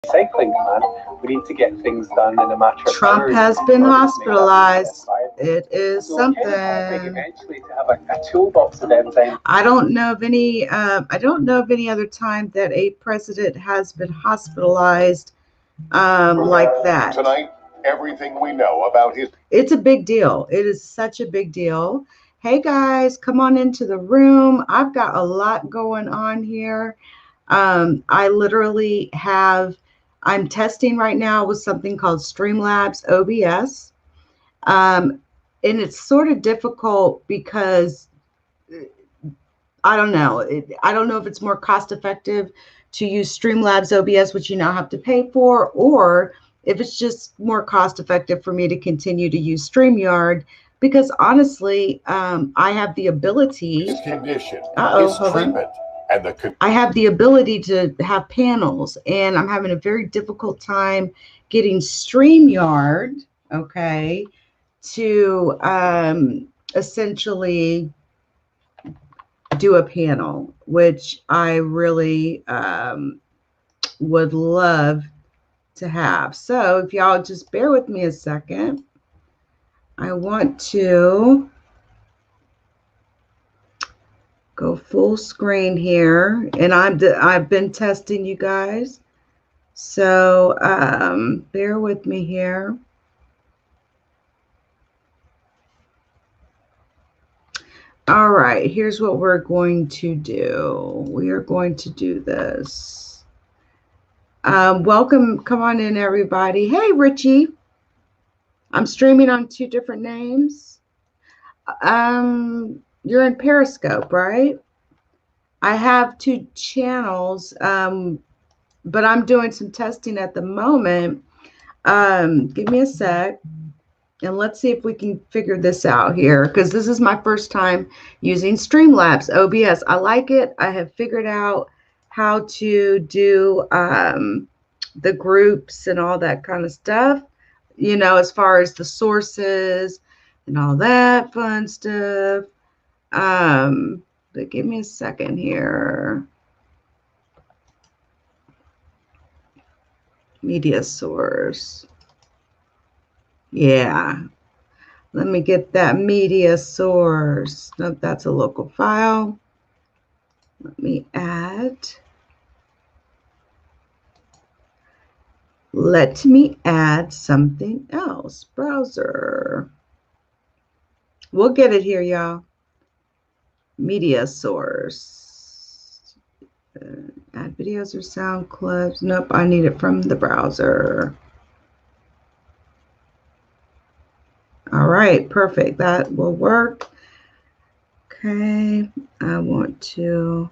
recycling plan. We need to get things done in a matter of Trump hours. has been hospitalized. It is something. Eventually to have a toolbox of enzymes. I don't know of any other time that a president has been hospitalized like that. Tonight, everything we know about his. It's a big deal. It is such a big deal. Hey guys, come on into the room. I've got a lot going on here. I literally I'm testing right now with something called Streamlabs OBS. And it's sort of difficult because I don't know. I don't know if it's more cost effective to use Streamlabs OBS, which you now have to pay for, or if it's just more cost effective for me to continue to use StreamYard, because honestly, I have the ability. His condition, his treatment, and I have the ability to have panels, and I'm having a very difficult time getting StreamYard, okay, to essentially do a panel, which I really would love to have. So if y'all just bear with me a second, I want to go full screen here, and I've been testing, you guys, so bear with me here. All right, here's what we're going to do. We are going to do this. Welcome, come on in, everybody. Hey, Richie. I'm streaming on 2 different names. You're in Periscope, right? I have 2 channels, but I'm doing some testing at the moment. Give me a sec. And let's see if we can figure this out here, because this is my first time using Streamlabs OBS. I like it. I have figured out how to do the groups and all that kind of stuff, you know, as far as the sources and all that fun stuff. But give me a second here. Media source. Yeah, let me get that media source. Nope, that's a local file. Let me add. Let me add something else. Browser. We'll get it here, y'all. Media source. Add videos or sound clips. Nope, I need it from the browser. All right, perfect. That will work. Okay, I want to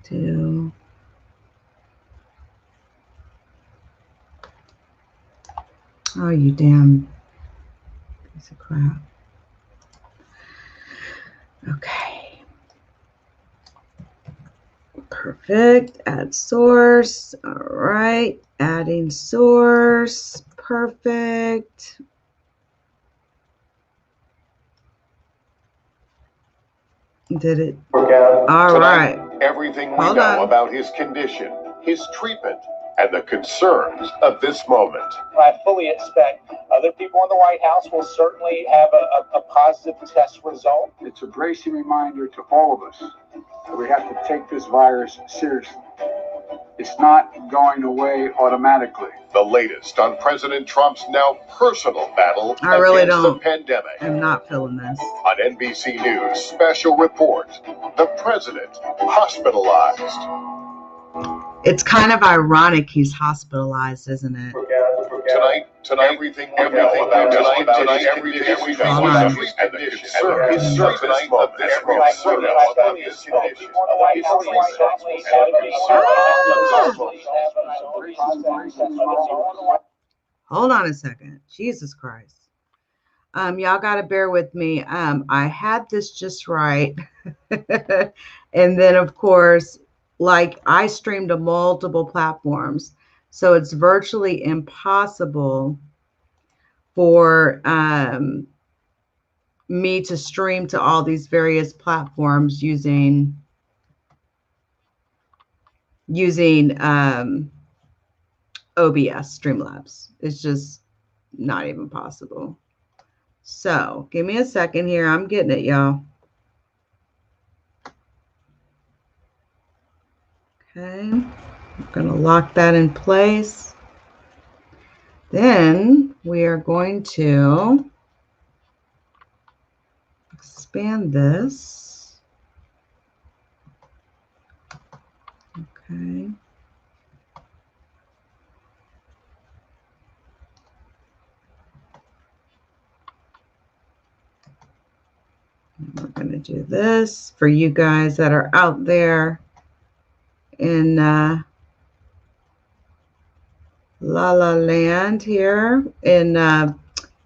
do oh, you damn piece of crap. Okay. Perfect. Add source. All right. Adding source. Perfect. Did it? All right. Everything we know about his condition, his treatment, and the concerns of this moment. I fully expect other people in the White House will certainly have a positive test result. It's a bracing reminder to all of us that we have to take this virus seriously. It's not going away automatically. The latest on President Trump's now personal battle I really against don't. the pandemic. I'm not feeling this. On NBC News special report, the president hospitalized. It's kind of ironic he's hospitalized, isn't it? Tonight, everything we know about his condition, and the concerns of this moment. Hold on a second. Jesus Christ. Y'all got to bear with me. I had this just right. And then, of course, like I stream to multiple platforms. So it's virtually impossible for me to stream to all these various platforms using OBS Streamlabs. It's just not even possible. So give me a second here. I'm getting it, y'all. Okay, I'm going to lock that in place. Then we are going to expand this. Okay. We're going to do this for you guys that are out there in La La Land here in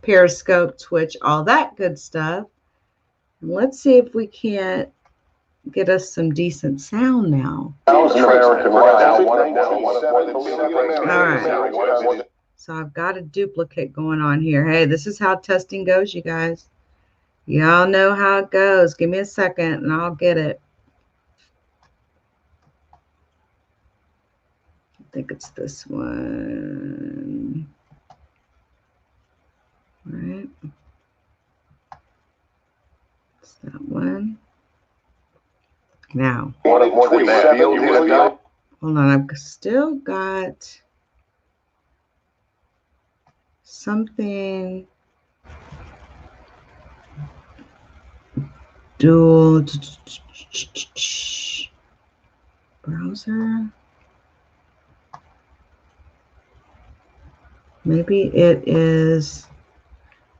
Periscope, Twitch, all that good stuff. And let's see if we can't get us some decent sound now. All right. So I've got a duplicate going on here. Hey, this is how testing goes, you guys. Y'all know how it goes. Give me a second and I'll get it. I think it's this one. All right. It's that one. Now. Hold on, I've still got something. Dual browser. Maybe it is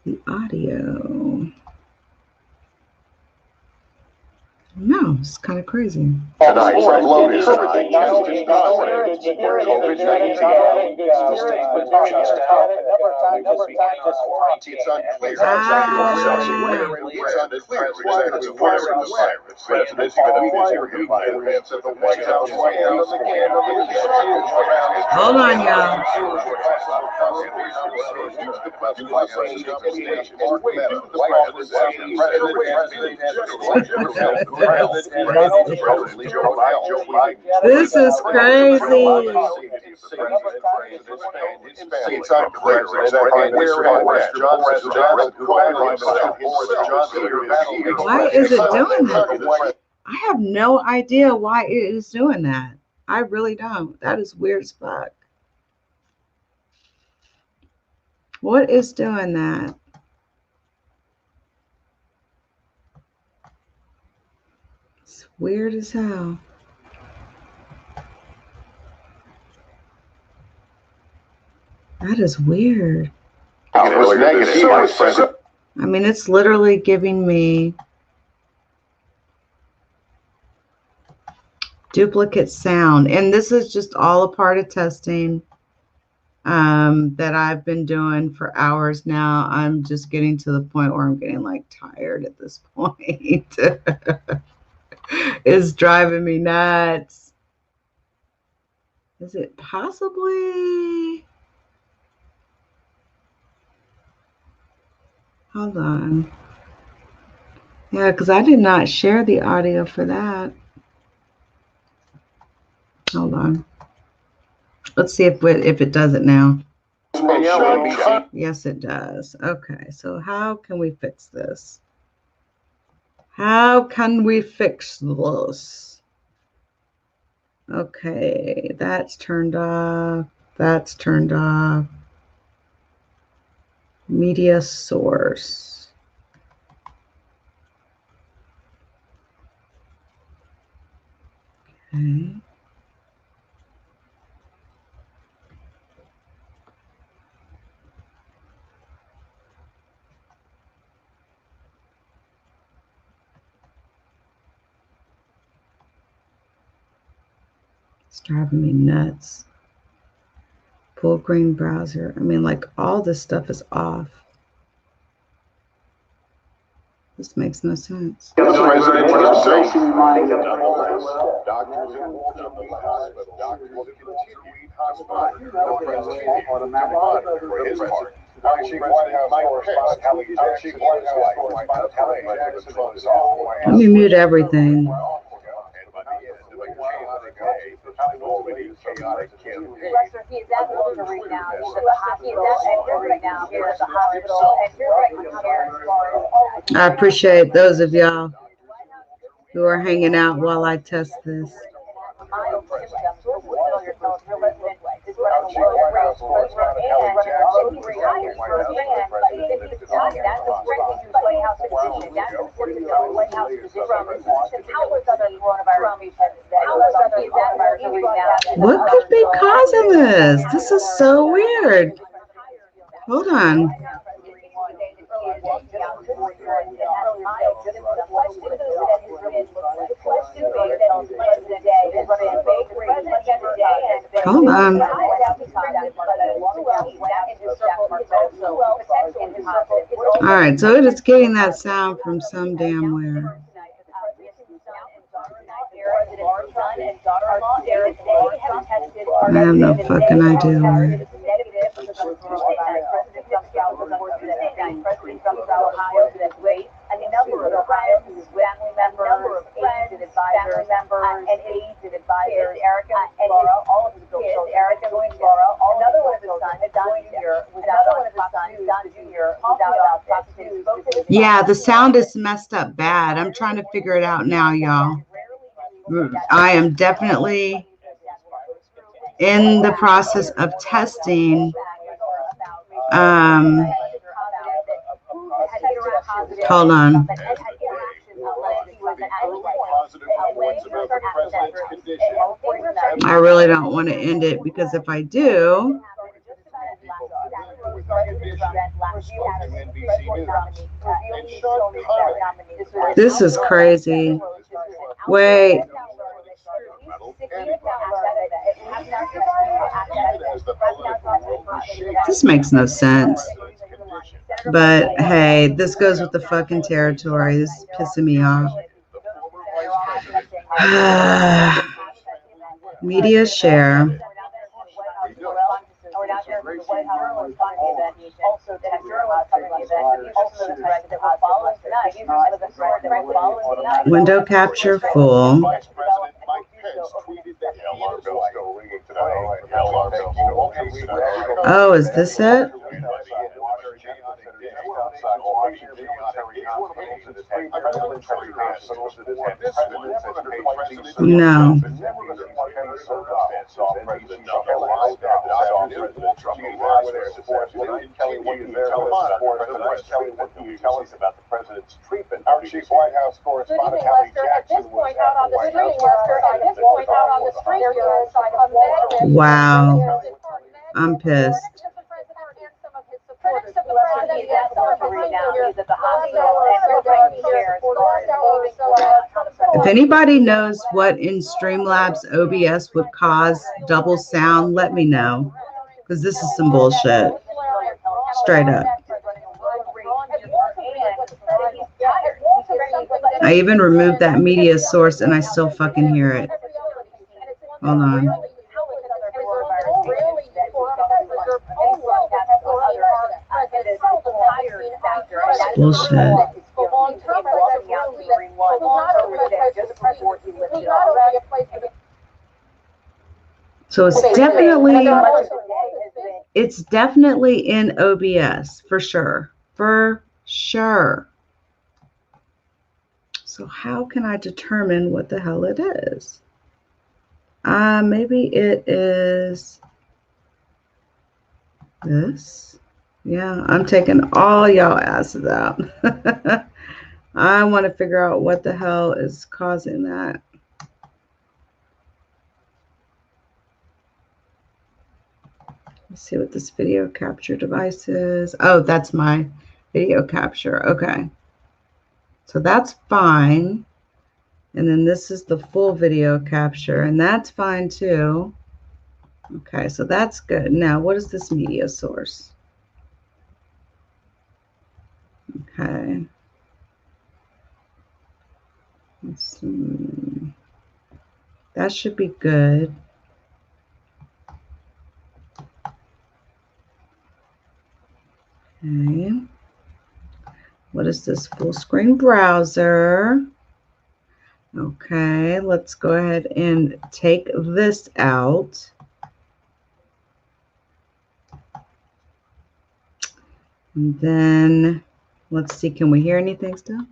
the audio. No, it's kind of crazy. Hold on, y'all. This is crazy. Why is it doing that? I have no idea why it is doing that. I really don't. That is weird as fuck. What is doing that? It's weird as hell. That is weird. I mean, it's literally giving me duplicate sound. And this is just all a part of testing that I've been doing for hours now. I'm just getting to the point where I'm getting like tired at this point. It's driving me nuts. Is it possibly? Hold on. Yeah, because I did not share the audio for that. Hold on. Let's see if it does it now. Yes, it does. Okay, so how can we fix this? How can we fix this? Okay, that's turned off. That's turned off. Media source. Okay. It's driving me nuts. Full screen browser. I mean, like, all this stuff is off. This makes no sense. Let me mute everything. I appreciate those of y'all who are hanging out while I test this. What could be causing this? This is so weird. Hold on. Hold on. All right, so it is getting that sound from some damn where. I have no fucking idea where. Yeah, the sound is messed up bad. I'm trying to figure it out now, y'all. I am definitely in the process of testing. Hold on. I really don't want to end it because if I do, this is crazy. Wait. This makes no sense. But hey, this goes with the fucking territory. This is pissing me off. Media share. Window capture full. Oh, is this it? No. Our chief White House correspondent, wow. I'm pissed. If anybody knows what in Streamlabs OBS would cause double sound, let me know. Because this is some bullshit. Straight up. I even removed that media source and I still fucking hear it. Hold on. It's bullshit. So it's definitely in OBS for sure. For sure. So how can I determine what the hell it is? Maybe it is this. Yeah, I'm taking all y'all asses out. I want to figure out what the hell is causing that. Let's see what this video capture device is. Oh, that's my video capture. Okay. So that's fine. And then this is the full video capture, and that's fine too. Okay, so that's good. Now, what is this media source? Okay. Let's see. That should be good. Okay. What is this? Full screen browser. Okay, let's go ahead and take this out. And then let's see, can we hear anything still?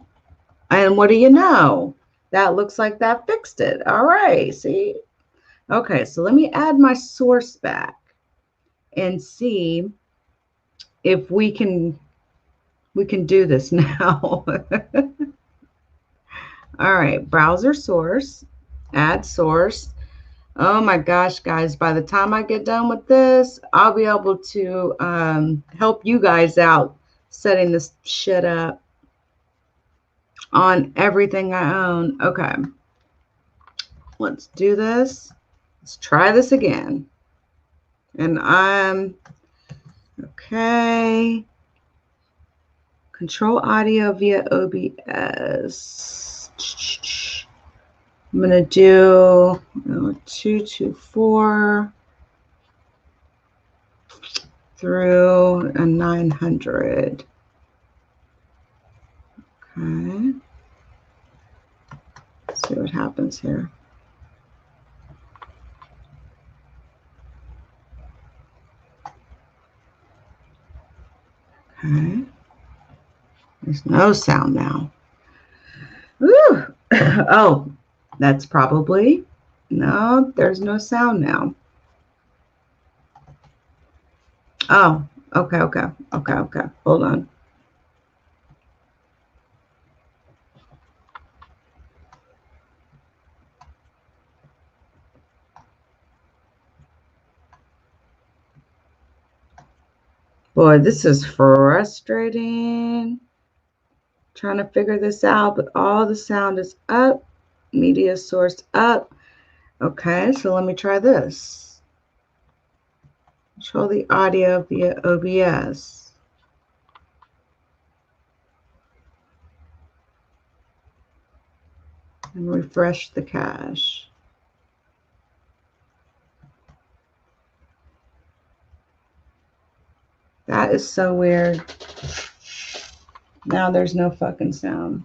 And what do you know? That looks like that fixed it. All right, see? Okay, so let me add my source back and see if we can do this now. All right, browser source, add source. Oh my gosh, guys, by the time I get done with this, I'll be able to help you guys out setting this shit up on everything I own. Okay, let's do this. Let's try this again. And I'm okay. Control audio via OBS. I'm going to do 224 through a 900. Okay. Let's see what happens here. Okay. There's no sound now. Woo! Oh, that's probably, no, there's no sound now. Oh, okay. Hold on. Boy, this is frustrating. Trying to figure this out, but all the sound is up. Media source up. Okay, so let me try this. Control the audio via OBS. And refresh the cache. That is so weird. Now there's no fucking sound.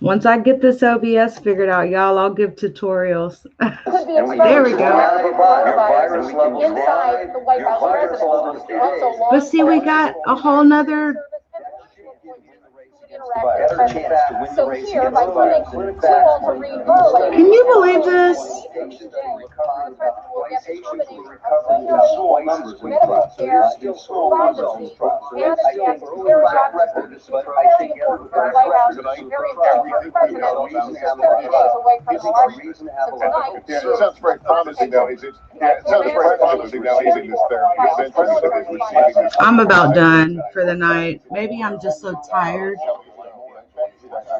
Once I get this OBS figured out, y'all, I'll give tutorials. There we go. But see, we got a whole nother. So here, by clicking tool to read verbally, can you believe this? It sounds very promising now. It sounds very promising now using this therapy. I'm about done for the night. Maybe I'm just so tired.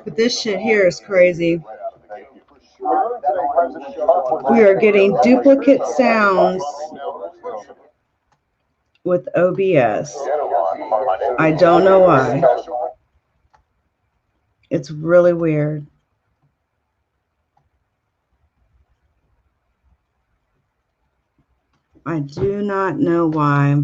But this shit here is crazy. We are getting duplicate sounds with OBS. I don't know why. It's really weird. I do not know why.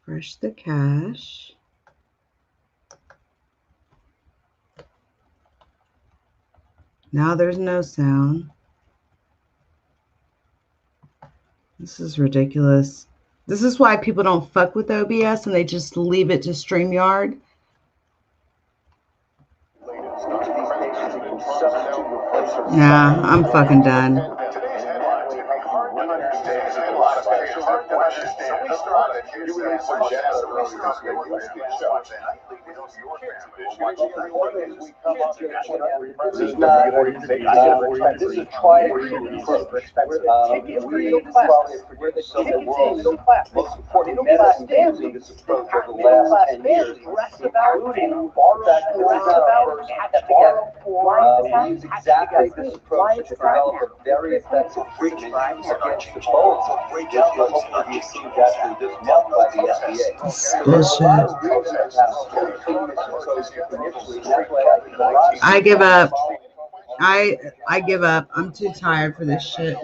Refresh the cache. Now there's no sound. This is ridiculous. This is why people don't fuck with OBS and they just leave it to StreamYard. Nah, I'm fucking done. we started. You released some jazz earlier this week. Let's get show. This is not, this is tried and true approach. We probably produced some of the world's most important medicine using this approach over the last 10 years, including we use exactly this approach to develop a very effective treatment against Ebola, which will hopefully be approved after this month by the FDA. I give up. I give up. I'm too tired for this shit.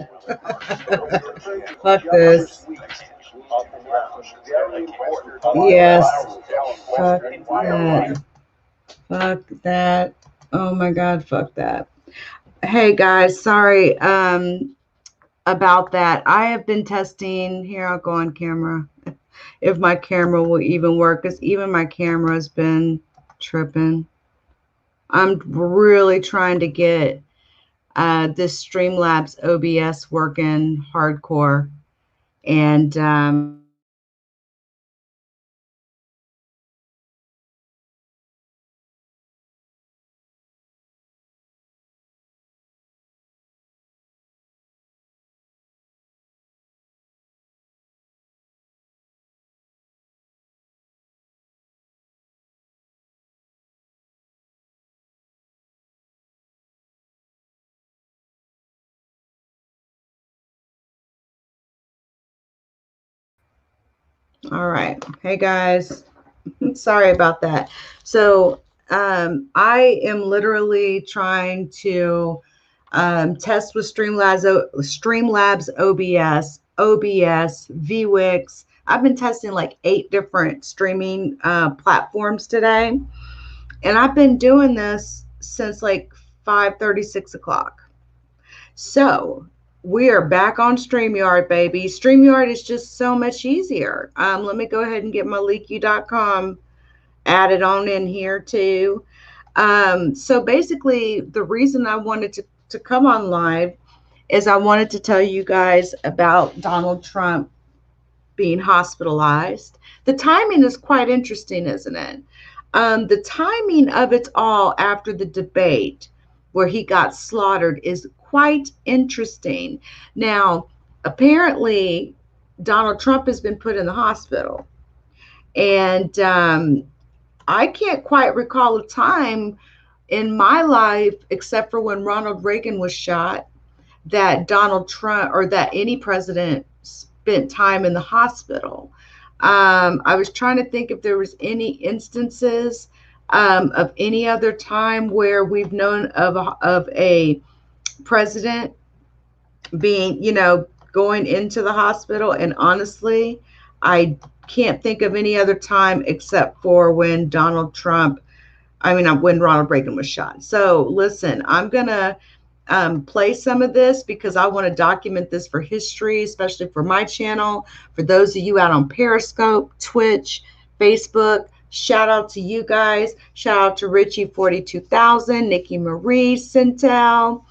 Fuck this. Yes. Fuck that. Fuck that. Oh my God, fuck that. Hey guys, sorry about that. I have been testing. Here, I'll go on camera. If my camera will even work, because even my camera has been tripping. I'm really trying to get this Streamlabs OBS working hardcore. And all right. Hey guys, sorry about that. So I am literally trying to test with Streamlabs OBS, VWix. I've been testing like 8 different streaming platforms today. And I've been doing this since like 5:30, 6 o'clock. So we are back on StreamYard, baby. StreamYard is just so much easier. Let me go ahead and get my leaky.com added on in here too. So basically, the reason I wanted to come on live is I wanted to tell you guys about Donald Trump being hospitalized. The timing is quite interesting, isn't it? The timing of it all after the debate where he got slaughtered is quite interesting. Now, apparently, Donald Trump has been put in the hospital. And I can't quite recall a time in my life, except for when Ronald Reagan was shot, that Donald Trump or that any president spent time in the hospital. I was trying to think if there was any instances of any other time where we've known of a president being, going into the hospital. And honestly, I can't think of any other time except for when when Ronald Reagan was shot. So listen, I'm going to play some of this because I want to document this for history, especially for my channel. For those of you out on Periscope, Twitch, Facebook, shout out to you guys. Shout out to Richie 42,000, Nikki Marie, Centel,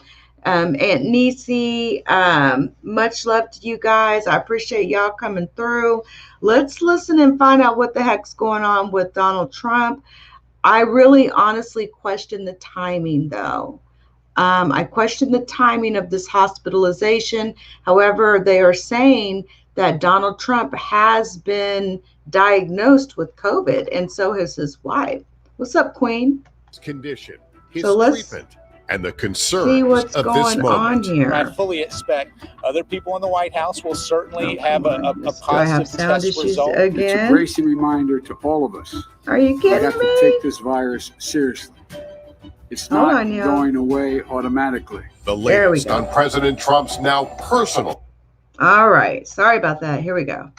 Aunt Nisi. Much love to you guys. I appreciate y'all coming through. Let's listen and find out what the heck's going on with Donald Trump. I really honestly question the timing, though. I question the timing of this hospitalization. However, they are saying that Donald Trump has been diagnosed with COVID, and so has his wife. What's up, Queen? Condition, his So let's treatment, and the concerns see what's of going this moment. on here. I fully expect other people in the White House will certainly have a Do I have positive sound test issues result. It's a again? bracing reminder to all of us. Are you We kidding have to me? take this virus seriously. It's Hold not on, y'all. going away automatically. The There we latest go. on President Trump's now personal. All right. Sorry about that. Here we go.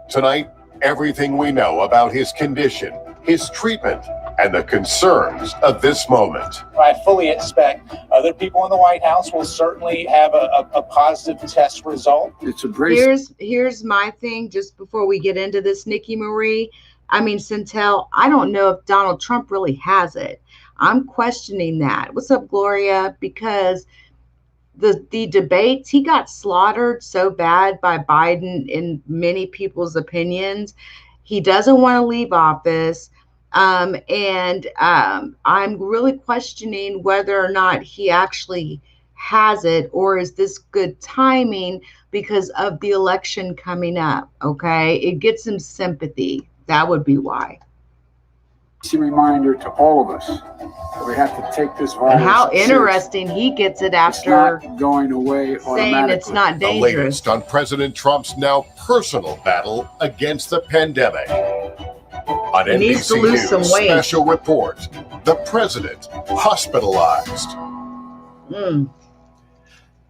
Tonight, everything we know about his condition, his treatment, and the concerns of this moment. I fully expect other people in the White House will certainly have a positive test result. It's a bracing. Here's my thing just before we get into this, Nikki Marie. Centel, I don't know if Donald Trump really has it. I'm questioning that. What's up, Gloria? Because the debates, he got slaughtered so bad by Biden in many people's opinions. He doesn't want to leave office. I'm really questioning whether or not he actually has it, or is this good timing because of the election coming up? Okay, it gets him sympathy. That would be why. It's a reminder to all of us that we have to take this virus And how seriously. interesting he gets it after it's not going away saying it's not The dangerous. latest on President Trump's now personal battle against the pandemic. On He needs to NBC lose some News weight. special report, the president hospitalized.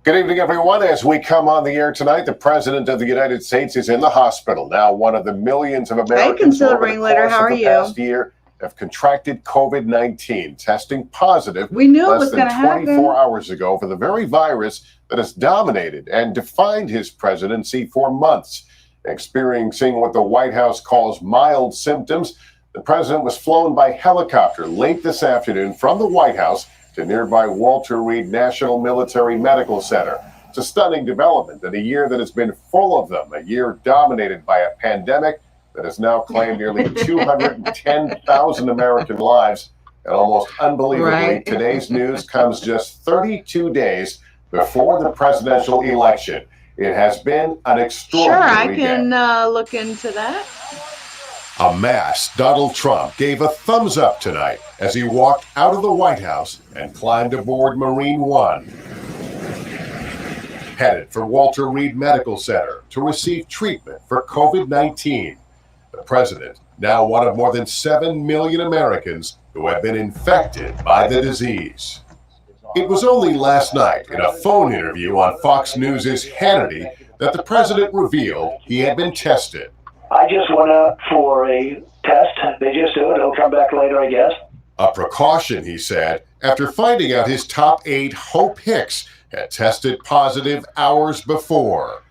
Good evening, everyone. As we come on the air tonight, the President of the United States is in the hospital. Now, one of the millions of Americans Concealer over the Ringleader, course how of are the you? past year have contracted COVID-19, testing positive We knew it less was than going to 24 happen. hours ago for the very virus that has dominated and defined his presidency for months. Experiencing what the White House calls mild symptoms, the president was flown by helicopter late this afternoon from the White House to nearby Walter Reed National Military Medical Center. It's a stunning development in a year that has been full of them, a year dominated by a pandemic that has now claimed nearly 210,000 American lives. And almost unbelievably, today's news comes just 32 days before the presidential election. It has been an extraordinary weekend. Sure, I can look into that. A masked Donald Trump gave a thumbs up tonight as he walked out of the White House and climbed aboard Marine One, headed for Walter Reed Medical Center to receive treatment for COVID-19. The president, now one of more than 7 million Americans who have been infected by the disease. It was only last night in a phone interview on Fox News' Hannity that the president revealed he had been tested. I just went out for a test. They just do it. It'll come back later, I guess. A precaution, he said, after finding out his top aide, Hope Hicks, had tested positive hours before.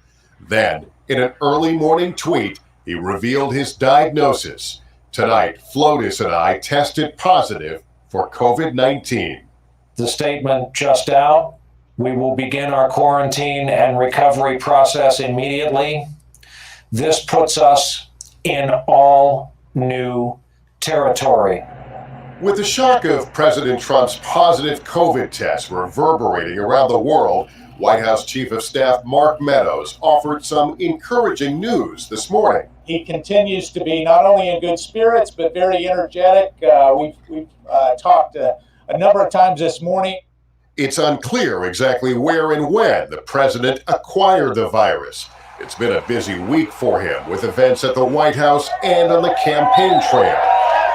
Then, in an early morning tweet, he revealed his diagnosis. Tonight, Flotus and I tested positive for COVID-19. The statement just out, we will begin our quarantine and recovery process immediately. This puts us in all new territory. With the shock of President Trump's positive COVID test reverberating around the world, White House Chief of Staff Mark Meadows offered some encouraging news this morning. He continues to be not only in good spirits, but very energetic. We've talked a number of times this morning. It's unclear exactly where and when the president acquired the virus. It's been a busy week for him with events at the White House and on the campaign trail.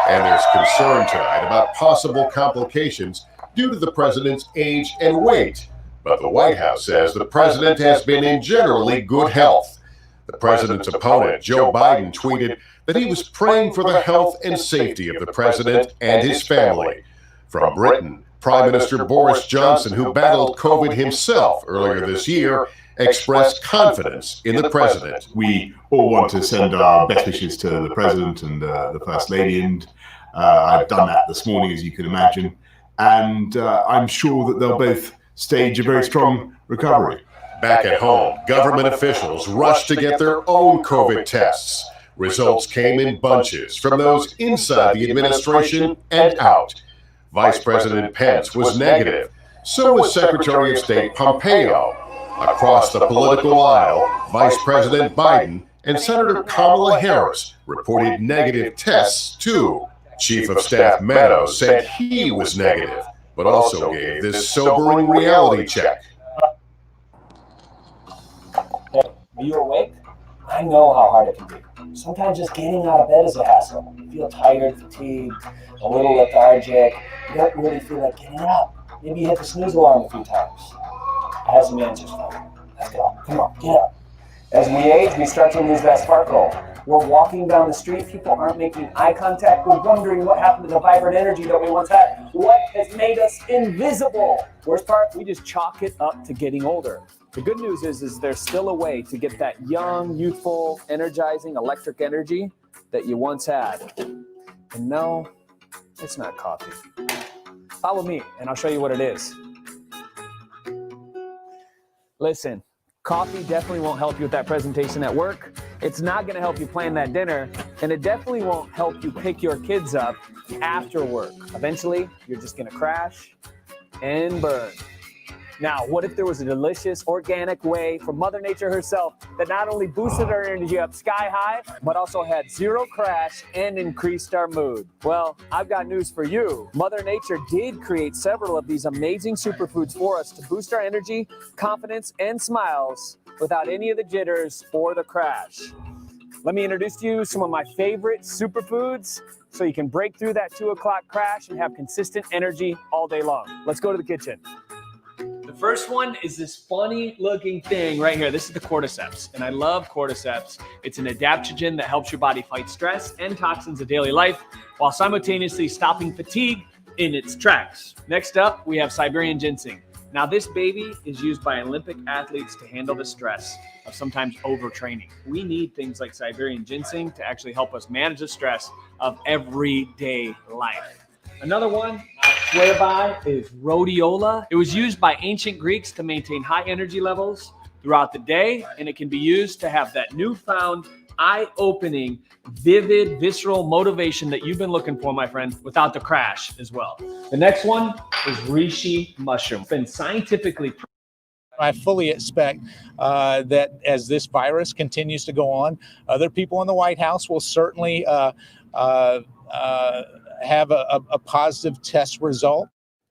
And there's concern tonight about possible complications due to the president's age and weight. But the White House says the president has been in generally good health. The president's opponent, Joe Biden, tweeted that he was praying for the health and safety of the president and his family. From Britain, Prime Minister Boris Johnson, who battled COVID himself earlier this year, expressed confidence in the president. We all want to send our best wishes to the president and the First Lady, and I've done that this morning, as you can imagine. And I'm sure that they'll both stage a very strong recovery. Back at home, government officials rushed to get their own COVID tests. Results came in bunches from those inside the administration and out. Vice President Pence was negative. So was Secretary of State Pompeo. Across the political aisle, Vice President Biden and Senator Kamala Harris reported negative tests too. Chief of Staff Meadows said he was negative, but also gave this sobering reality check. Hey, are you awake? I know how hard it can be. Sometimes just getting out of bed is a hassle. You feel tired, fatigued, a little lethargic. You don't really feel like getting up. Maybe you hit the snooze alarm a few times. I have some answers for you. Let's go. Come on, get up. As we age, we start to lose that sparkle. We're walking down the street, people aren't making eye contact. We're wondering what happened to the vibrant energy that we once had. What has made us invisible? Worst part, we just chalk it up to getting older. The good news is there's still a way to get that young, youthful, energizing, electric energy that you once had. And no, it's not coffee. Follow me, and I'll show you what it is. Listen, coffee definitely won't help you with that presentation at work. It's not going to help you plan that dinner, and it definitely won't help you pick your kids up after work. Eventually, you're just going to crash and burn. Now, what if there was a delicious, organic way from Mother Nature herself that not only boosted our energy up sky high, but also had zero crash and increased our mood? Well, I've got news for you. Mother Nature did create several of these amazing superfoods for us to boost our energy, confidence, and smiles without any of the jitters or the crash. Let me introduce to you some of my favorite superfoods so you can break through that 2 o'clock crash and have consistent energy all day long. Let's go to the kitchen. The first one is this funny looking thing right here. This is the cordyceps, and I love cordyceps. It's an adaptogen that helps your body fight stress and toxins of daily life while simultaneously stopping fatigue in its tracks. Next up, we have Siberian ginseng. Now, this baby is used by Olympic athletes to handle the stress of sometimes overtraining. We need things like Siberian ginseng to actually help us manage the stress of everyday life. Another one I swear by is rhodiola. It was used by ancient Greeks to maintain high energy levels throughout the day, and it can be used to have that newfound, eye-opening, vivid, visceral motivation that you've been looking for, my friend, without the crash as well. The next one is reishi mushroom. It's been scientifically proven. I fully expect that as this virus continues to go on, other people in the White House will certainly have a positive test result.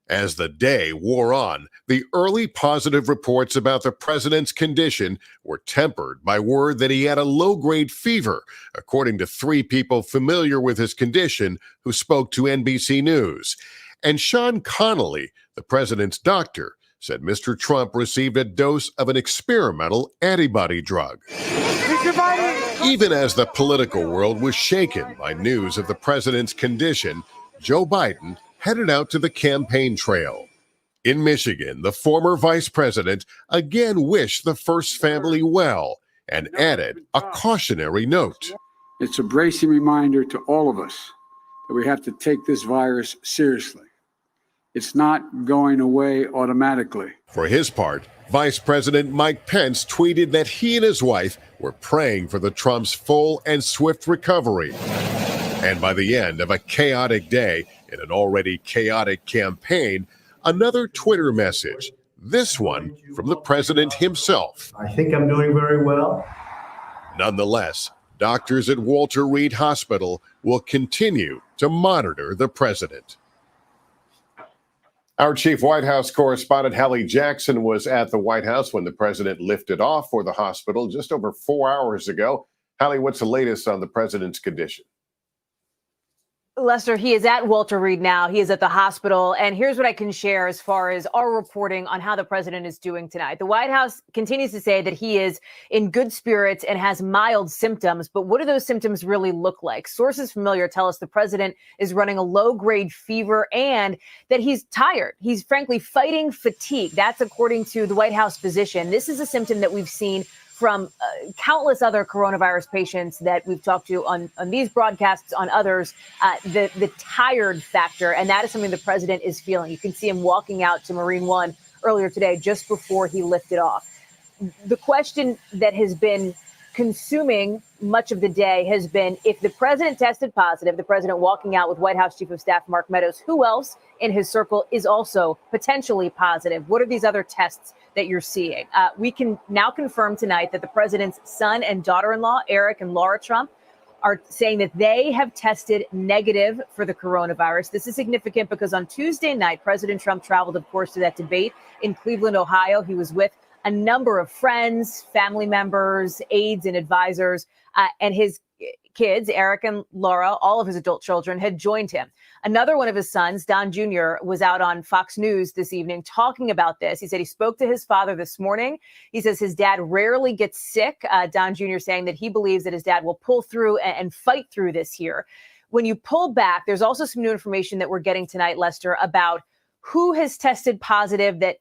As the day wore on, the early positive reports about the president's condition were tempered by word that he had a low-grade fever, according to 3 people familiar with his condition who spoke to NBC News. And Sean Connolly, the president's doctor, said Mr. Trump received a dose of an experimental antibody drug. Even as the political world was shaken by news of the president's condition, Joe Biden headed out to the campaign trail. In Michigan, the former vice president again wished the first family well and added a cautionary note. It's a bracing reminder to all of us that we have to take this virus seriously. It's not going away automatically. For his part, Vice President Mike Pence tweeted that he and his wife were praying for the Trumps' full and swift recovery. And by the end of a chaotic day in an already chaotic campaign, another Twitter message, this one from the president himself. I think I'm doing very well. Nonetheless, doctors at Walter Reed Hospital will continue to monitor the president. Our chief White House correspondent, Hallie Jackson, was at the White House when the president lifted off for the hospital just over 4 hours ago. Hallie, what's the latest on the president's condition? Lester, he is at Walter Reed now. He is at the hospital. And here's what I can share as far as our reporting on how the president is doing tonight. The White House continues to say that he is in good spirits and has mild symptoms. But what do those symptoms really look like? Sources familiar tell us the president is running a low-grade fever and that he's tired. He's frankly fighting fatigue. That's according to the White House physician. This is a symptom that we've seen from countless other coronavirus patients that we've talked to on these broadcasts, on others, the tired factor. And that is something the president is feeling. You can see him walking out to Marine One earlier today, just before he lifted off. The question that has been consuming much of the day has been, if the president tested positive, the president walking out with White House Chief of Staff Mark Meadows, who else in his circle is also potentially positive? What are these other tests that you're seeing? We can now confirm tonight that the president's son and daughter-in-law, Eric and Laura Trump, are saying that they have tested negative for the coronavirus. This is significant because on Tuesday night, President Trump traveled, of course, to that debate in Cleveland, Ohio. He was with a number of friends, family members, aides, and advisors, and his kids, Eric and Laura, all of his adult children, had joined him. Another one of his sons, Don Jr., was out on Fox News this evening talking about this. He said he spoke to his father this morning. He says his dad rarely gets sick. Don Jr. saying that he believes that his dad will pull through and fight through this here. When you pull back, there's also some new information that we're getting tonight, Lester, about who has tested positive that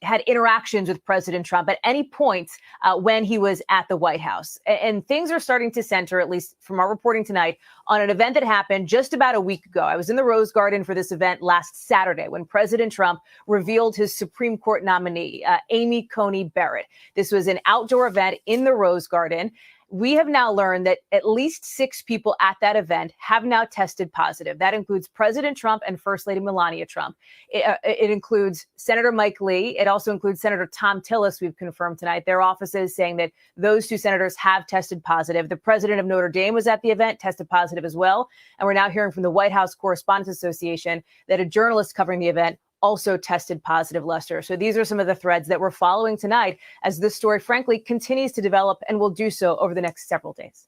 had interactions with President Trump at any point when he was at the White House. And things are starting to center, at least from our reporting tonight, on an event that happened just about a week ago. I was in the Rose Garden for this event last Saturday when President Trump revealed his Supreme Court nominee, Amy Coney Barrett. This was an outdoor event in the Rose Garden. We have now learned that at least 6 people at that event have now tested positive. That includes President Trump and First Lady Melania Trump. It includes Senator Mike Lee. It also includes Senator Tom Tillis, we've confirmed tonight. Their offices saying that those 2 senators have tested positive. The president of Notre Dame was at the event, tested positive as well. And we're now hearing from the White House Correspondents Association that a journalist covering the event also tested positive, Lester. So these are some of the threads that we're following tonight as this story, frankly, continues to develop and will do so over the next several days.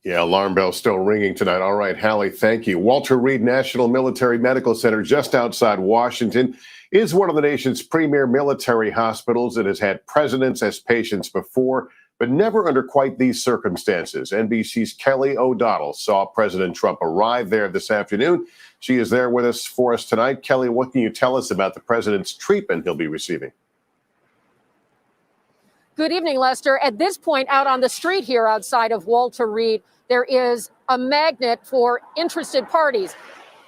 Yeah, alarm bell still ringing tonight. All right, Hallie, thank you. Walter Reed National Military Medical Center, just outside Washington, is one of the nation's premier military hospitals. It has had presidents as patients before, but never under quite these circumstances. NBC's Kelly O'Donnell saw President Trump arrive there this afternoon. She is there with us for us tonight. Kelly, what can you tell us about the president's treatment he'll be receiving? Good evening, Lester. At this point out on the street here outside of Walter Reed, there is a magnet for interested parties,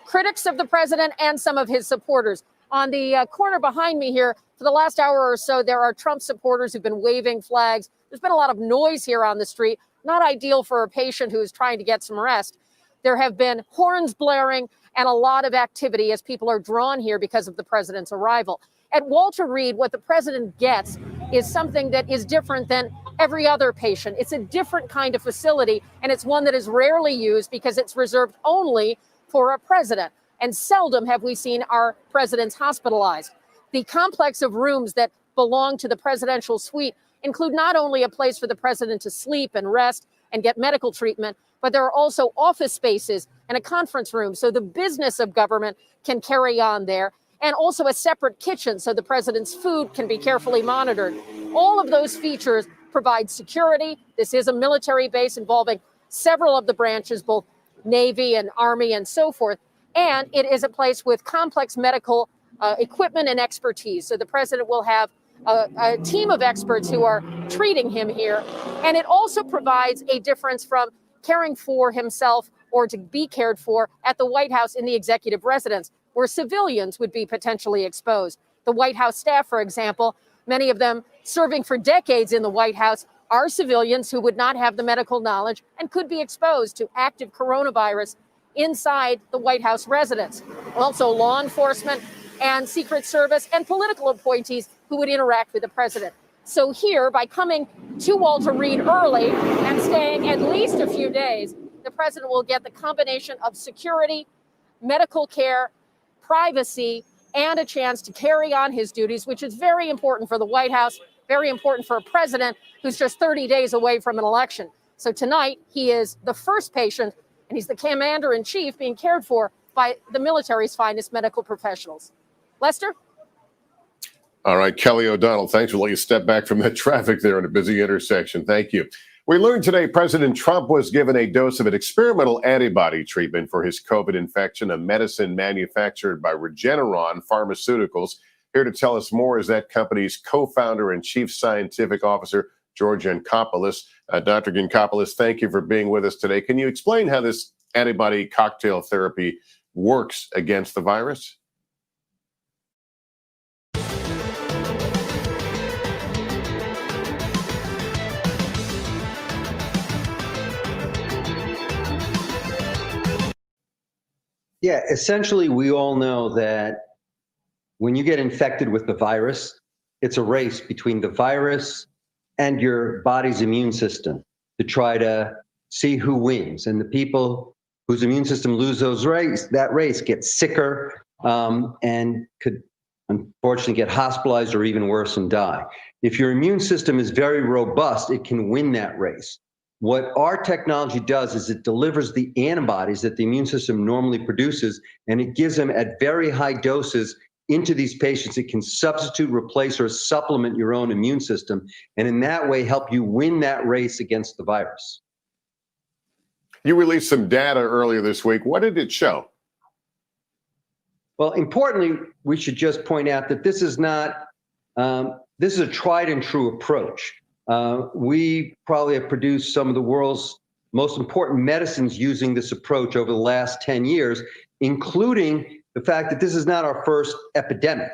critics of the president and some of his supporters. On the corner behind me here, for the last hour or so, there are Trump supporters who've been waving flags. There's been a lot of noise here on the street, not ideal for a patient who is trying to get some rest. There have been horns blaring and a lot of activity as people are drawn here because of the president's arrival. At Walter Reed, what the president gets is something that is different than every other patient. It's a different kind of facility, and it's one that is rarely used because it's reserved only for a president. And seldom have we seen our presidents hospitalized. The complex of rooms that belong to the presidential suite include not only a place for the president to sleep and rest and get medical treatment, but there are also office spaces and a conference room so the business of government can carry on there, and also a separate kitchen so the president's food can be carefully monitored. All of those features provide security. This is a military base involving several of the branches, both Navy and Army and so forth, and it is a place with complex medical equipment and expertise. So the president will have a team of experts who are treating him here, and it also provides a difference from caring for himself or to be cared for at the White House in the executive residence, where civilians would be potentially exposed. The White House staff, for example, many of them serving for decades in the White House, are civilians who would not have the medical knowledge and could be exposed to active coronavirus inside the White House residence. Also, law enforcement and Secret Service and political appointees who would interact with the president. So here, by coming to Walter Reed early and staying at least a few days, the president will get the combination of security, medical care, privacy, and a chance to carry on his duties, which is very important for the White House, very important for a president who's just 30 days away from an election. So tonight, he is the first patient, and he's the commander-in-chief being cared for by the military's finest medical professionals. Lester? All right, Kelly O'Donnell, thanks for letting you step back from that traffic there in a busy intersection. Thank you. We learned today President Trump was given a dose of an experimental antibody treatment for his COVID infection, a medicine manufactured by Regeneron Pharmaceuticals. Here to tell us more is that company's co-founder and chief scientific officer, George Yancopoulos. Dr. Yancopoulos, thank you for being with us today. Can you explain how this antibody cocktail therapy works against the virus? Yeah, essentially, we all know that when you get infected with the virus, it's a race between the virus and your body's immune system to try to see who wins. And the people whose immune system lose that race get sicker and could unfortunately get hospitalized or even worse and die. If your immune system is very robust, it can win that race. What our technology does is it delivers the antibodies that the immune system normally produces, and it gives them at very high doses into these patients. It can substitute, replace, or supplement your own immune system, and in that way help you win that race against the virus. You released some data earlier this week. What did it show? Well, importantly, we should just point out that this is not, this is a tried and true approach. We probably have produced some of the world's most important medicines using this approach over the last 10 years, including the fact that this is not our first epidemic.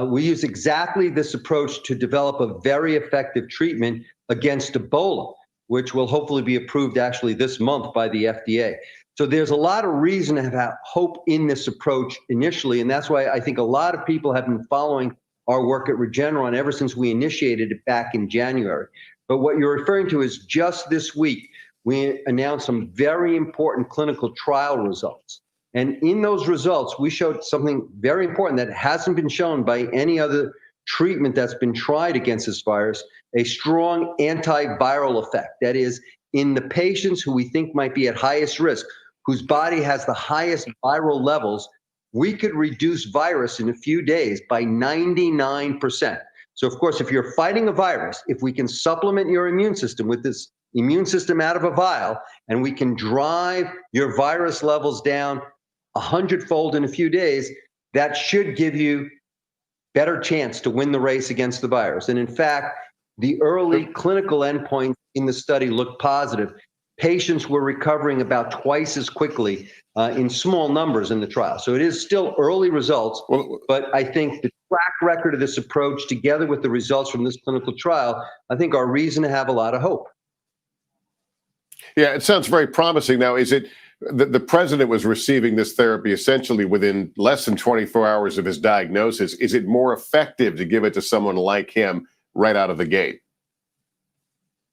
We use exactly this approach to develop a very effective treatment against Ebola, which will hopefully be approved actually this month by the FDA. So there's a lot of reason to have hope in this approach initially, and that's why I think a lot of people have been following our work at Regeneron ever since we initiated it back in January. But what you're referring to is just this week, we announced some very important clinical trial results. And in those results, we showed something very important that hasn't been shown by any other treatment that's been tried against this virus, a strong antiviral effect. That is, in the patients who we think might be at highest risk, whose body has the highest viral levels, we could reduce virus in a few days by 99%. So of course, if you're fighting a virus, if we can supplement your immune system with this immune system out of a vial, and we can drive your virus levels down 100-fold in a few days, that should give you better chance to win the race against the virus. And in fact, the early clinical endpoints in the study looked positive. Patients were recovering about twice as quickly in small numbers in the trial. So it is still early results, but I think the track record of this approach, together with the results from this clinical trial, I think are reason to have a lot of hope. Yeah, it sounds very promising. Now, is it the president was receiving this therapy essentially within less than 24 hours of his diagnosis? Is it more effective to give it to someone like him right out of the gate?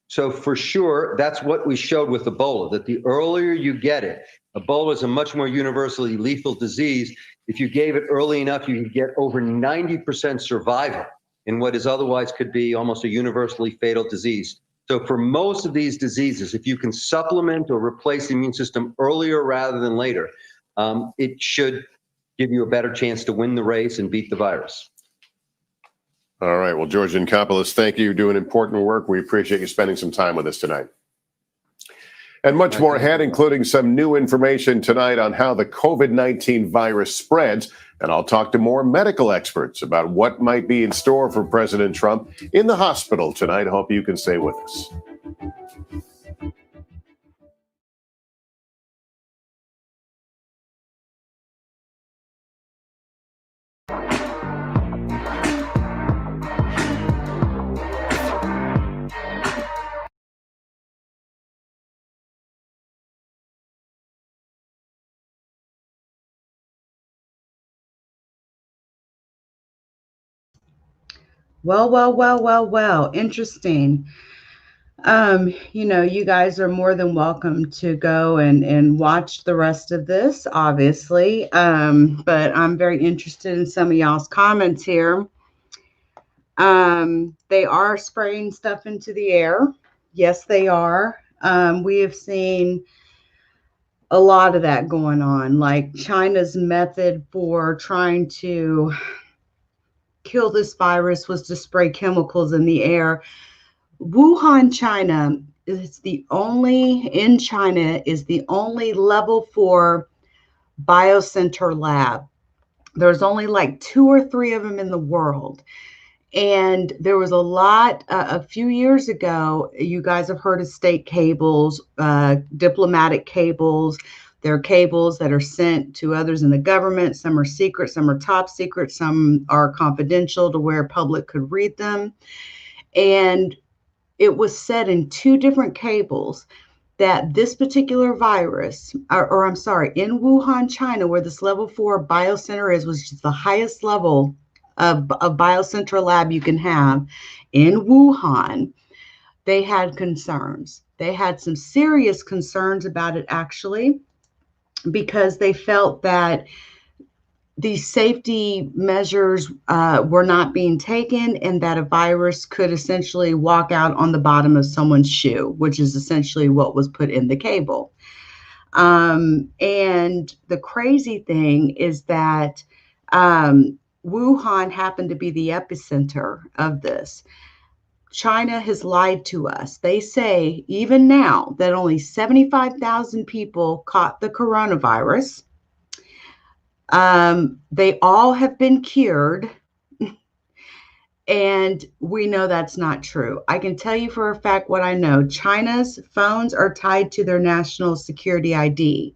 So for sure, that's what we showed with Ebola, that the earlier you get it, Ebola is a much more universally lethal disease. If you gave it early enough, you could get over 90% survival in what is otherwise could be almost a universally fatal disease. So for most of these diseases, if you can supplement or replace the immune system earlier rather than later, it should give you a better chance to win the race and beat the virus. All right. Well, George Yancopoulos, thank you. You're doing important work. We appreciate you spending some time with us tonight. And much more ahead, including some new information tonight on how the COVID-19 virus spreads. And I'll talk to more medical experts about what might be in store for President Trump in the hospital tonight. Hope you can stay with us. Well. Interesting. You know, you guys are more than welcome to go and watch the rest of this, obviously. But I'm very interested in some of y'all's comments here. They are spraying stuff into the air. Yes, they are. We have seen a lot of that going on, like China's method for trying to kill this virus was to spray chemicals in the air. Wuhan, China is the only level 4 biocenter lab. There's only like 2 or 3 of them in the world. And there was a few years ago, you guys have heard of state cables, diplomatic cables. There are cables that are sent to others in the government. Some are secret, some are top secret, some are confidential to where public could read them. And it was said in 2 different cables that this particular virus, in Wuhan, China, where this level 4 biocenter is, was just the highest level of a biocenter lab you can have in Wuhan. They had concerns. They had some serious concerns about it, actually, because they felt that these safety measures were not being taken, and that a virus could essentially walk out on the bottom of someone's shoe, which is essentially what was put in the cable. And the crazy thing is that Wuhan happened to be the epicenter of this. China has lied to us. They say even now that only 75,000 people caught the coronavirus. They all have been cured. And we know that's not true. I can tell you for a fact what I know. China's phones are tied to their national security ID.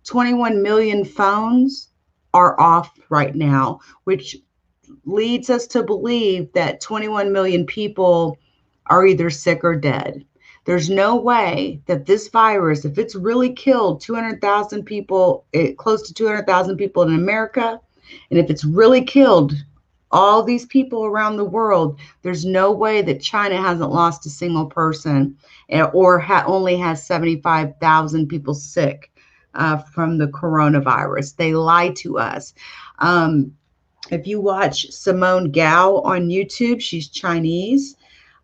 21 million phones are off right now, which leads us to believe that 21 million people are either sick or dead. There's no way that this virus, if it's really killed 200,000 people, close to 200,000 people in America, and if it's really killed all these people around the world, there's no way that China hasn't lost a single person or only has 75,000 people sick from the coronavirus. They lie to us. If you watch Simone Gao on YouTube, she's Chinese.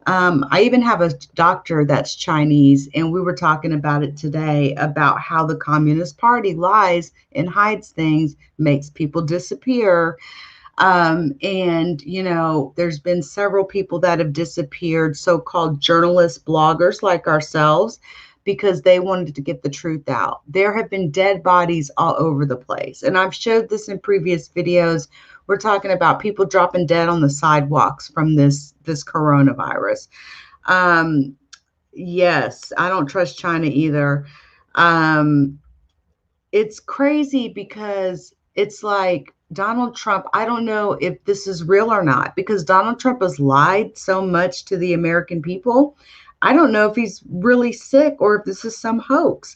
I even have a doctor that's Chinese, and we were talking about it today about how the Communist Party lies and hides things, makes people disappear. And, you know, there's been several people that have disappeared, so-called journalists, bloggers like ourselves, because they wanted to get the truth out. There have been dead bodies all over the place. And I've showed this in previous videos. We're talking about people dropping dead on the sidewalks from this coronavirus. Yes, I don't trust China either. It's crazy because it's like Donald Trump, I don't know if this is real or not, because Donald Trump has lied so much to the American people. I don't know if he's really sick or if this is some hoax.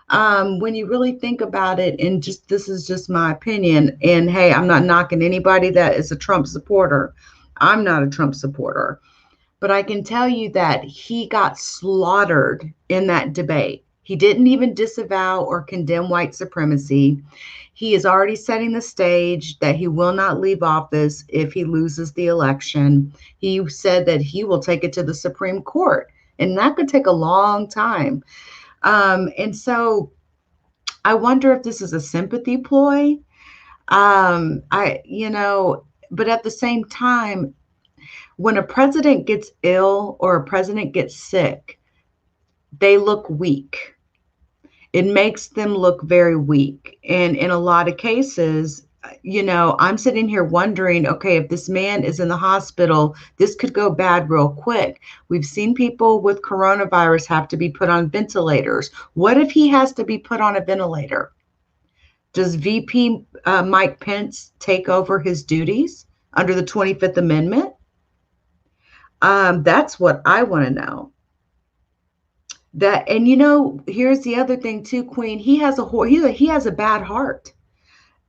When you really think about it, and just this is just my opinion, and hey, I'm not knocking anybody that is a Trump supporter. I'm not a Trump supporter, but I can tell you that he got slaughtered in that debate. He didn't even disavow or condemn white supremacy. He is already setting the stage that he will not leave office if he loses the election. He said that he will take it to the Supreme Court, and that could take a long time. And so I wonder if this is a sympathy ploy. But at the same time, when a president gets ill or a president gets sick, they look weak. It makes them look very weak. And in a lot of cases, I'm sitting here wondering, okay, if this man is in the hospital, this could go bad real quick. We've seen people with coronavirus have to be put on ventilators. What if he has to be put on a ventilator? Does VP Mike Pence take over his duties under the 25th Amendment? That's what I want to know. Here's the other thing too, Queen. He has a bad heart.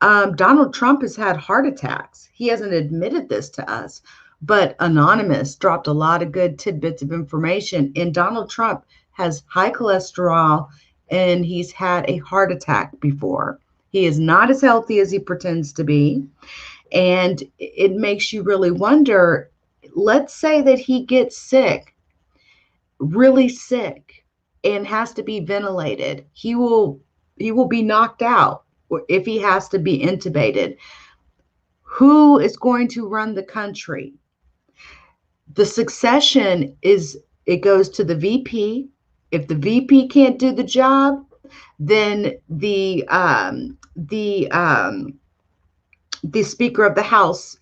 Donald Trump has had heart attacks. He hasn't admitted this to us, but Anonymous dropped a lot of good tidbits of information. And Donald Trump has high cholesterol, and he's had a heart attack before. He is not as healthy as he pretends to be, and it makes you really wonder. Let's say that he gets sick, really sick, and has to be ventilated. He will be knocked out if he has to be intubated. Who is going to run the country? The succession it goes to the VP. If the VP can't do the job, then the Speaker of the House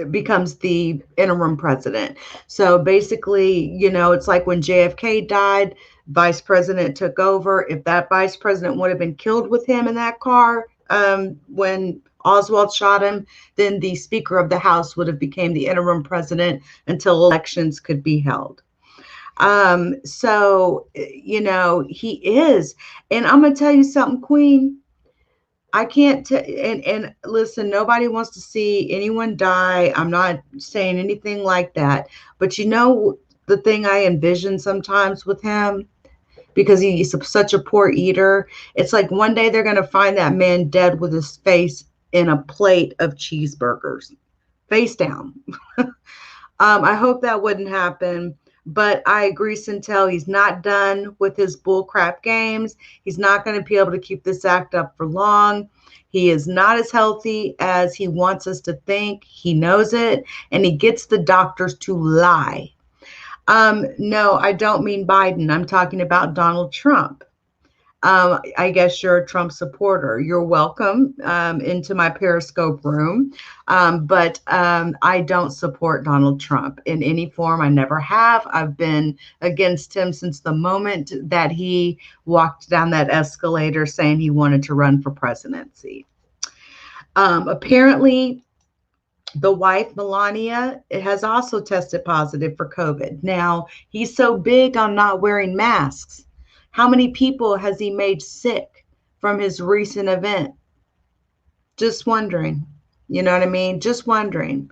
becomes the interim president. So basically, it's like when JFK died, vice president took over. If that vice president would have been killed with him in that car when Oswald shot him, then the Speaker of the House would have became the interim president until elections could be held. He is. And I'm going to tell you something, Queen. I can't and listen, nobody wants to see anyone die. I'm not saying anything like that. But the thing I envision sometimes with him, because he's such a poor eater, it's like one day they're going to find that man dead with his face in a plate of cheeseburgers, face down. I hope that wouldn't happen. But I agree, Centel, he's not done with his bullcrap games. He's not going to be able to keep this act up for long. He is not as healthy as he wants us to think. He knows it, and he gets the doctors to lie. No, I don't mean Biden. I'm talking about Donald Trump. I guess you're a Trump supporter. You're welcome into my Periscope room. But I don't support Donald Trump in any form. I never have. I've been against him since the moment that he walked down that escalator saying he wanted to run for presidency. Apparently, the wife, Melania, has also tested positive for COVID. Now, he's so big on not wearing masks. How many people has he made sick from his recent event? Just wondering. You know what I mean? Just wondering.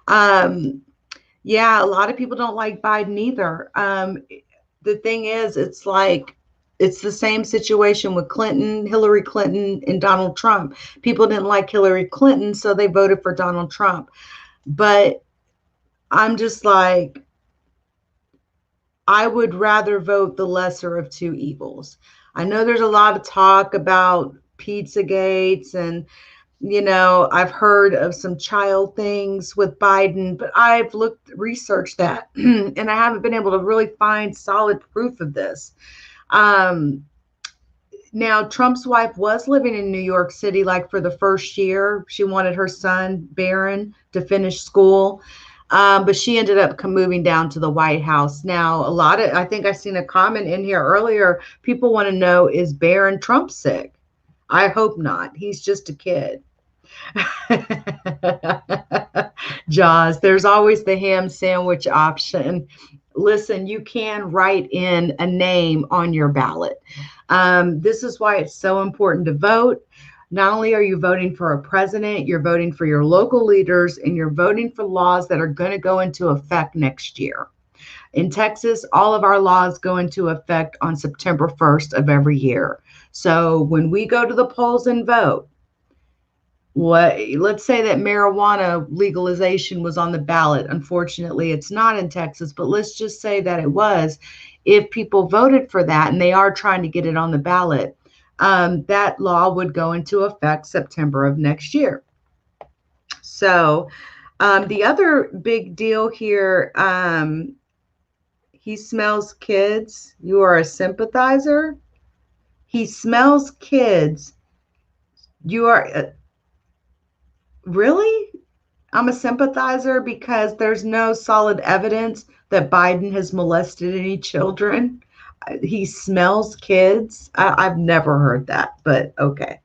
Yeah, a lot of people don't like Biden either. The thing is, it's like, it's the same situation with Clinton, Hillary Clinton, and Donald Trump. People didn't like Hillary Clinton, so they voted for Donald Trump. But I'm just like, I would rather vote the lesser of two evils. I know there's a lot of talk about Pizzagates, and, you know, I've heard of some child things with Biden, but I've researched that, and I haven't been able to really find solid proof of this. Now, Trump's wife was living in New York City, like for the first year. She wanted her son, Barron, to finish school. But she ended up moving down to the White House. Now, I think I seen a comment in here earlier. People want to know, is Barron Trump sick? I hope not. He's just a kid. Jaws, there's always the ham sandwich option. Listen, you can write in a name on your ballot. This is why it's so important to vote. Not only are you voting for a president, you're voting for your local leaders, and you're voting for laws that are going to go into effect next year. In Texas, all of our laws go into effect on September 1st of every year. So when we go to the polls and vote, let's say that marijuana legalization was on the ballot. Unfortunately, it's not in Texas, but let's just say that it was. If people voted for that and they are trying to get it on the ballot, that law would go into effect September of next year. So the other big deal here, he smells kids. You are a sympathizer. He smells kids. You are really? I'm a sympathizer because there's no solid evidence that Biden has molested any children. He smells kids. I've never heard that, but okay.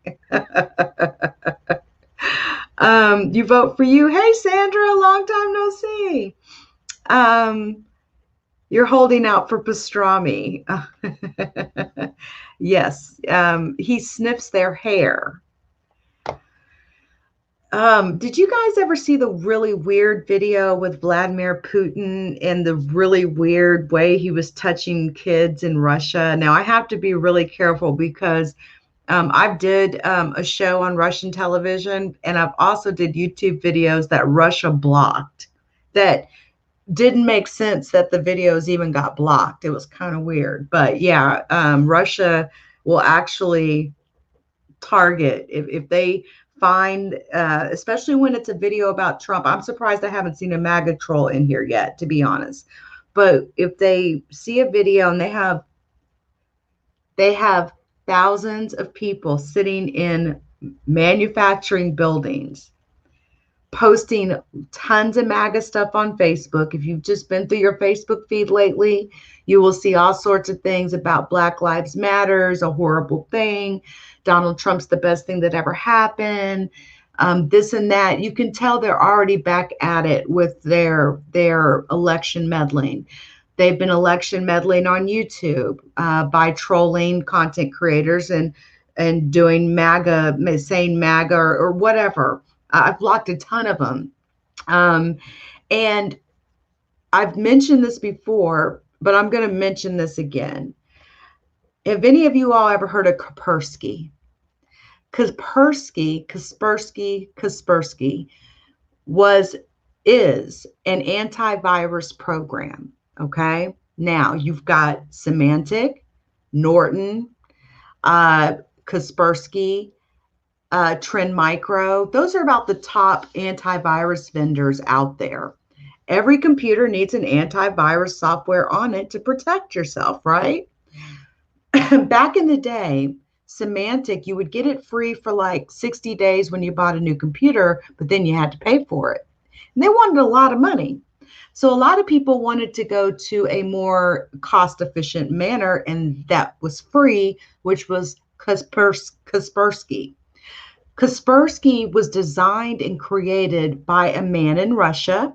You vote for you. Hey, Sandra, long time no see. You're holding out for pastrami. Yes. He sniffs their hair. Did you guys ever see the really weird video with Vladimir Putin and the really weird way he was touching kids in Russia? Now, I have to be really careful because I've did a show on Russian television, and I've also did YouTube videos that Russia blocked that didn't make sense that the videos even got blocked. It was kind of weird. But yeah, Russia will actually target if they find, especially when it's a video about Trump. I'm surprised I haven't seen a MAGA troll in here yet, to be honest. But if they see a video and they have thousands of people sitting in manufacturing buildings posting tons of MAGA stuff on Facebook. If you've just been through your Facebook feed lately, you will see all sorts of things about Black Lives Matters, a horrible thing. Donald Trump's the best thing that ever happened. This and that. You can tell they're already back at it with their election meddling. They've been election meddling on YouTube by trolling content creators and doing MAGA, saying MAGA or whatever. I've blocked a ton of them. And I've mentioned this before, but I'm going to mention this again. Have any of you all ever heard of Kaspersky? Kaspersky is an antivirus program. Okay. Now you've got Symantec, Norton, Kaspersky, Trend Micro. Those are about the top antivirus vendors out there. Every computer needs an antivirus software on it to protect yourself, right? back in the day, Symantec, you would get it free for like 60 days when you bought a new computer, but then you had to pay for it. And they wanted a lot of money. So a lot of people wanted to go to a more cost-efficient manner, and that was free, which was Kaspersky. Kaspersky was designed and created by a man in Russia.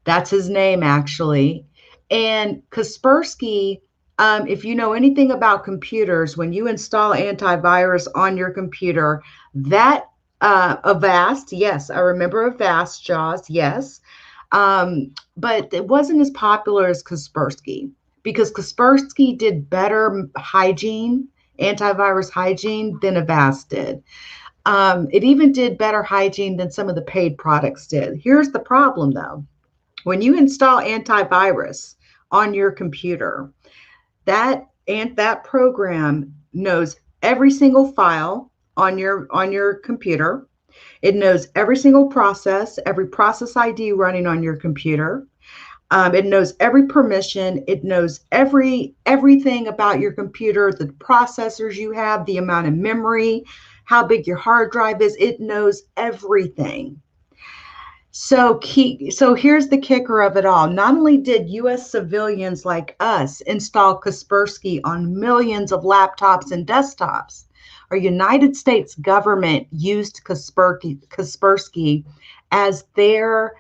That's his name, actually. And Kaspersky, if you know anything about computers, when you install antivirus on your computer, that Avast, yes, I remember Avast, JAWS, yes. But it wasn't as popular as Kaspersky because Kaspersky did better hygiene, antivirus hygiene than Avast did. It even did better hygiene than some of the paid products did. Here's the problem, though. When you install antivirus on your computer, that program knows every single file on your computer. It knows every single process, every process ID running on your computer. It knows every permission. It knows everything about your computer, the processors you have, the amount of memory, how big your hard drive is. It knows everything. So here's the kicker of it all. Not only did U.S. civilians like us install Kaspersky on millions of laptops and desktops, our United States government used Kaspersky as their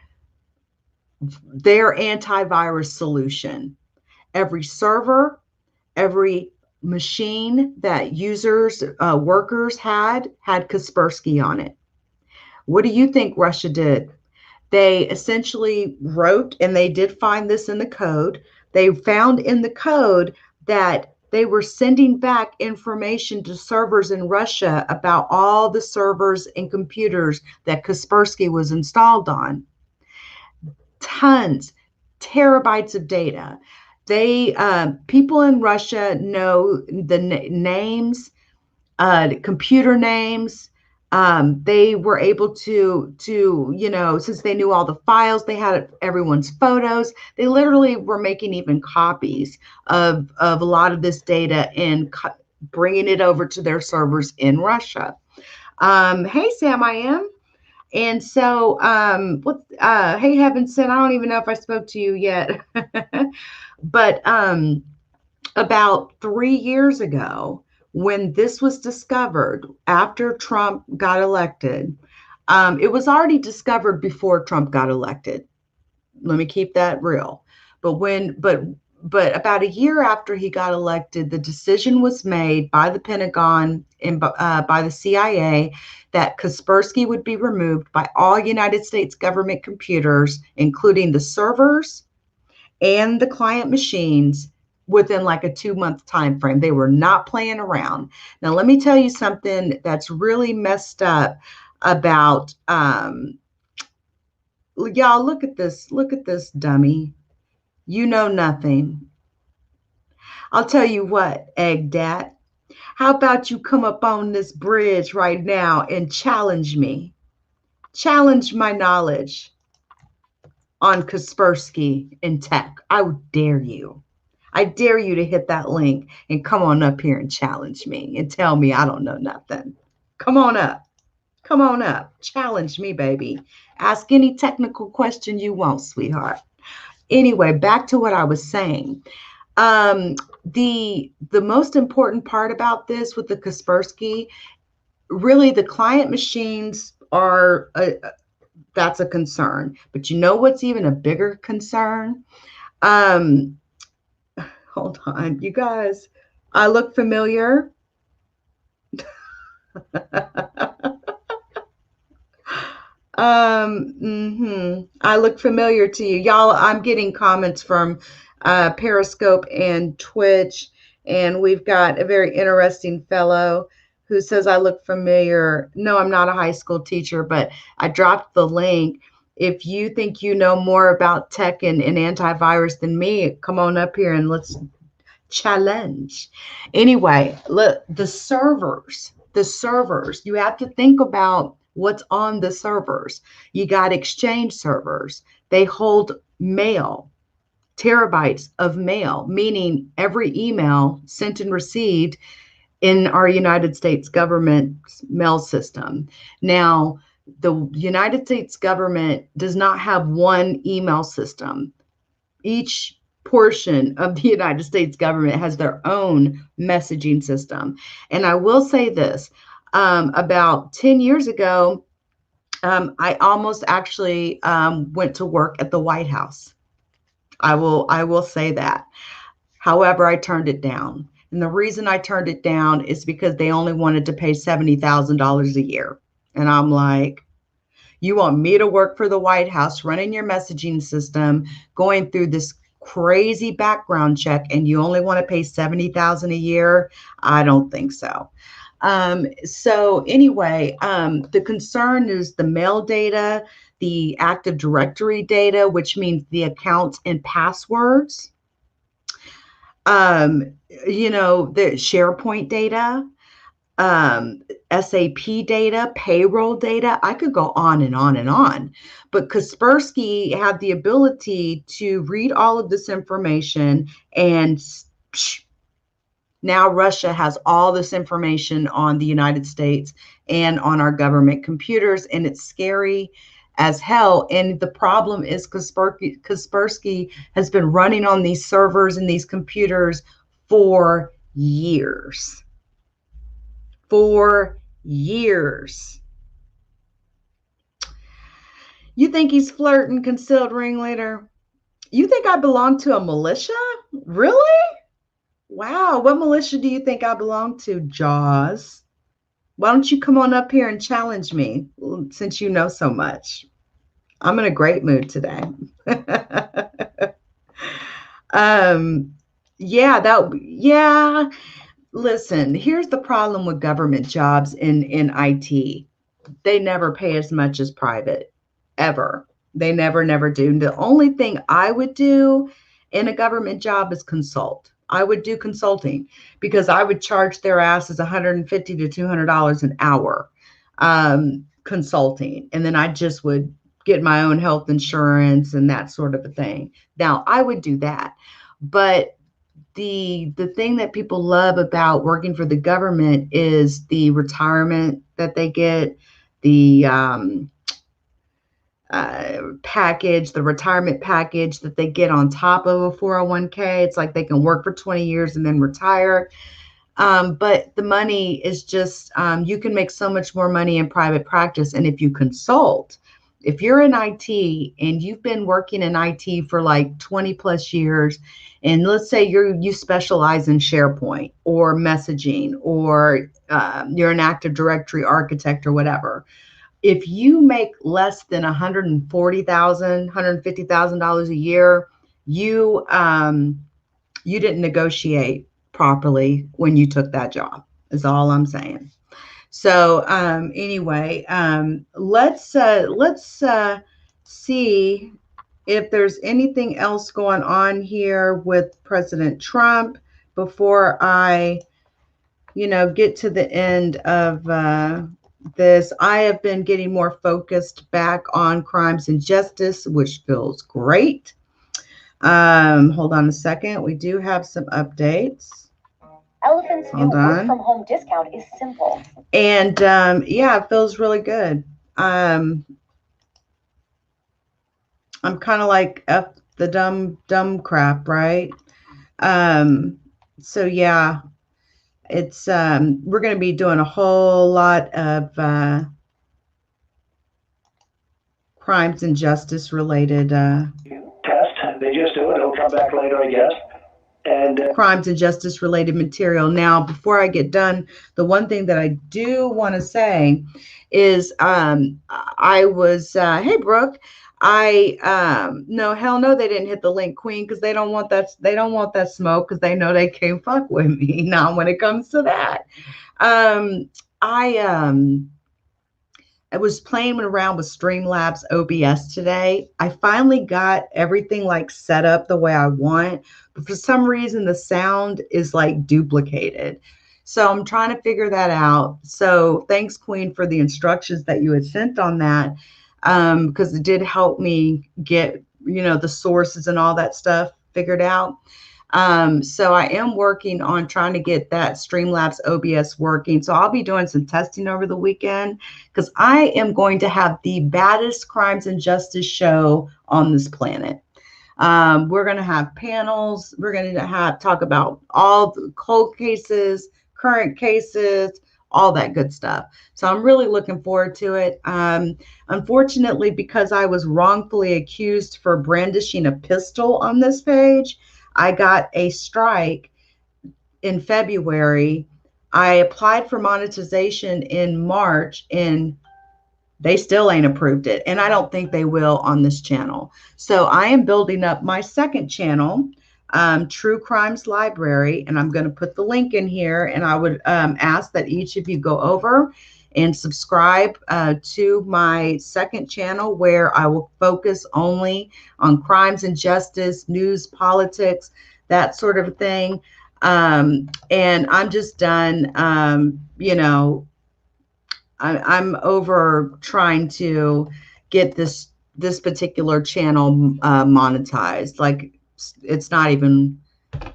antivirus solution. Every server, every machine that users, workers had Kaspersky on it. What do you think Russia did? They essentially wrote, and they did find this in the code, they found in the code that they were sending back information to servers in Russia about all the servers and computers that Kaspersky was installed on. Tons, terabytes of data. They people in Russia know the names, computer names. They were able to, since they knew all the files, they had everyone's photos. They literally were making even copies of a lot of this data and bringing it over to their servers in Russia. Hey, Sam, I am. And so, hey, Heaven Sent, I don't even know if I spoke to you yet, but about 3 years ago, when this was discovered after Trump got elected, it was already discovered before Trump got elected. Let me keep that real. But about a year after he got elected, the decision was made by the Pentagon and by the CIA that Kaspersky would be removed by all United States government computers, including the servers and the client machines, within like a 2-month time frame. They were not playing around. Now, let me tell you something that's really messed up about, y'all, look at this dummy. You know nothing. I'll tell you what, Egg Dat. How about you come up on this bridge right now and challenge me? Challenge my knowledge on Kaspersky and tech. I would dare you. I dare you to hit that link and come on up here and challenge me and tell me I don't know nothing. Come on up. Come on up. Challenge me, baby. Ask any technical question you want, sweetheart. Anyway, back to what I was saying. The most important part about this with the Kaspersky, really the client machines are, that's a concern. But you know what's even a bigger concern? Hold on, you guys. I look familiar. I look familiar to you. Y'all, I'm getting comments from Periscope and Twitch, and we've got a very interesting fellow who says I look familiar. No, I'm not a high school teacher, but I dropped the link. If you think you know more about tech and antivirus than me, come on up here and let's challenge. Anyway, look, the servers, you have to think about what's on the servers. You got Exchange servers. They hold mail. terabytes of mail, meaning every email sent and received in our United States government mail system. Now, the United States government does not have one email system. Each portion of the United States government has their own messaging system. And I will say this, about 10 years ago, I almost actually went to work at the White House. I will say that. However, I turned it down. And the reason I turned it down is because they only wanted to pay $70,000 a year. And I'm like, you want me to work for the White House, running your messaging system, going through this crazy background check, and you only want to pay $70,000 a year? I don't think so. So anyway, the concern is the mail data, the Active Directory data, which means the accounts and passwords. You know, the SharePoint data, SAP data, payroll data. I could go on and on and on. But Kaspersky had the ability to read all of this information, and now Russia has all this information on the United States and on our government computers, and it's scary as hell. And the problem is Kaspersky has been running on these servers and these computers for years. 4 years. You think he's flirting, concealed ringleader? You think I belong to a militia? Really? Wow. What militia do you think I belong to, Jaws? Why don't you come on up here and challenge me, since you know so much? I'm in a great mood today. Yeah. Listen, here's the problem with government jobs in IT. They never pay as much as private, ever. They never do. The only thing I would do in a government job is consult. I would do consulting, because I would charge their asses $150 to $200 an hour consulting. And then I just would get my own health insurance and that sort of a thing. Now, I would do that. But the thing that people love about working for the government is the retirement that they get, the package, the retirement package that they get on top of a 401k. It's like they can work for 20 years and then retire. But the money is just, you can make so much more money in private practice. And if you consult, if you're in IT and you've been working in IT for like 20 plus years, and let's say you specialize in SharePoint or messaging, or you're an Active Directory architect or whatever, if you make less than $140,000, $150,000 a year, you didn't negotiate properly when you took that job, is all I'm saying. So anyway, let's see if there's anything else going on here with President Trump before I, get to the end of this. I have been getting more focused back on crimes and justice, which feels great. Hold on a second. We do have some updates. Elephant's new work from home discount is simple. And yeah, it feels really good. I'm kind of like F the dumb crap, right? So yeah, it's we're going to be doing a whole lot of crimes and justice related test. They just do it. It'll come back later, I guess. And crimes and justice related material. Now, before I get done, the one thing that I do want to say is I was hey Brooke, no, hell no, they didn't hit the link, Queen, because they don't want that smoke, because they know they can't fuck with me. Now when it comes to that, I was playing around with Streamlabs OBS today. I finally got everything like set up the way I want, but for some reason the sound is like duplicated. So I'm trying to figure that out. So thanks, Queen, for the instructions that you had sent on that, because it did help me get, the sources and all that stuff figured out. So I am working on trying to get that Streamlabs OBS working. So I'll be doing some testing over the weekend because I am going to have the baddest crimes and justice show on this planet. We're going to have panels. We're going to talk about all the cold cases, current cases, all that good stuff. So I'm really looking forward to it. Unfortunately, because I was wrongfully accused for brandishing a pistol on this page, I got a strike in February. I applied for monetization in March, and they still ain't approved it. And I don't think they will on this channel. So I am building up my second channel, True Crimes Library, and I'm going to put the link in here. And I would ask that each of you go over and subscribe to my second channel, where I will focus only on crimes and justice, news, politics, that sort of thing. And I'm just done, you know, I'm over trying to get this particular channel monetized. Like, it's not even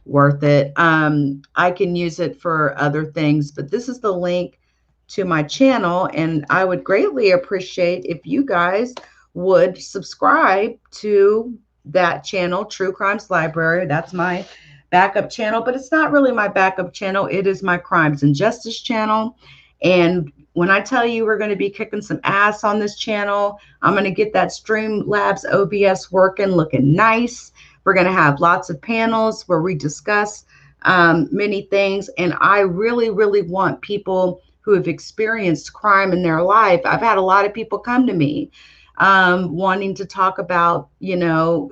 worth it. I can use it for other things, but this is the link to my channel, and I would greatly appreciate if you guys would subscribe to that channel, True Crimes Library. That's my backup channel, but it's not really my backup channel. It is my crimes and justice channel. And when I tell you we're going to be kicking some ass on this channel, I'm going to get that Streamlabs OBS working, looking nice. We're going to have lots of panels where we discuss many things. And I really, really want people who have experienced crime in their life. I've had a lot of people come to me wanting to talk about, you know,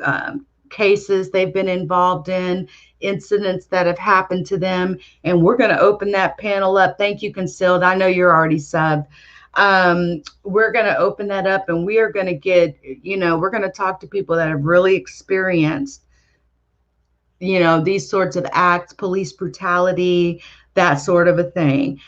cases they've been involved in, incidents that have happened to them. And we're going to open that panel up. Thank you, Concealed. I know you're already subbed. We're going to open that up, and we are going to get, you know, we're going to talk to people that have really experienced, you know, these sorts of acts, police brutality, that sort of a thing.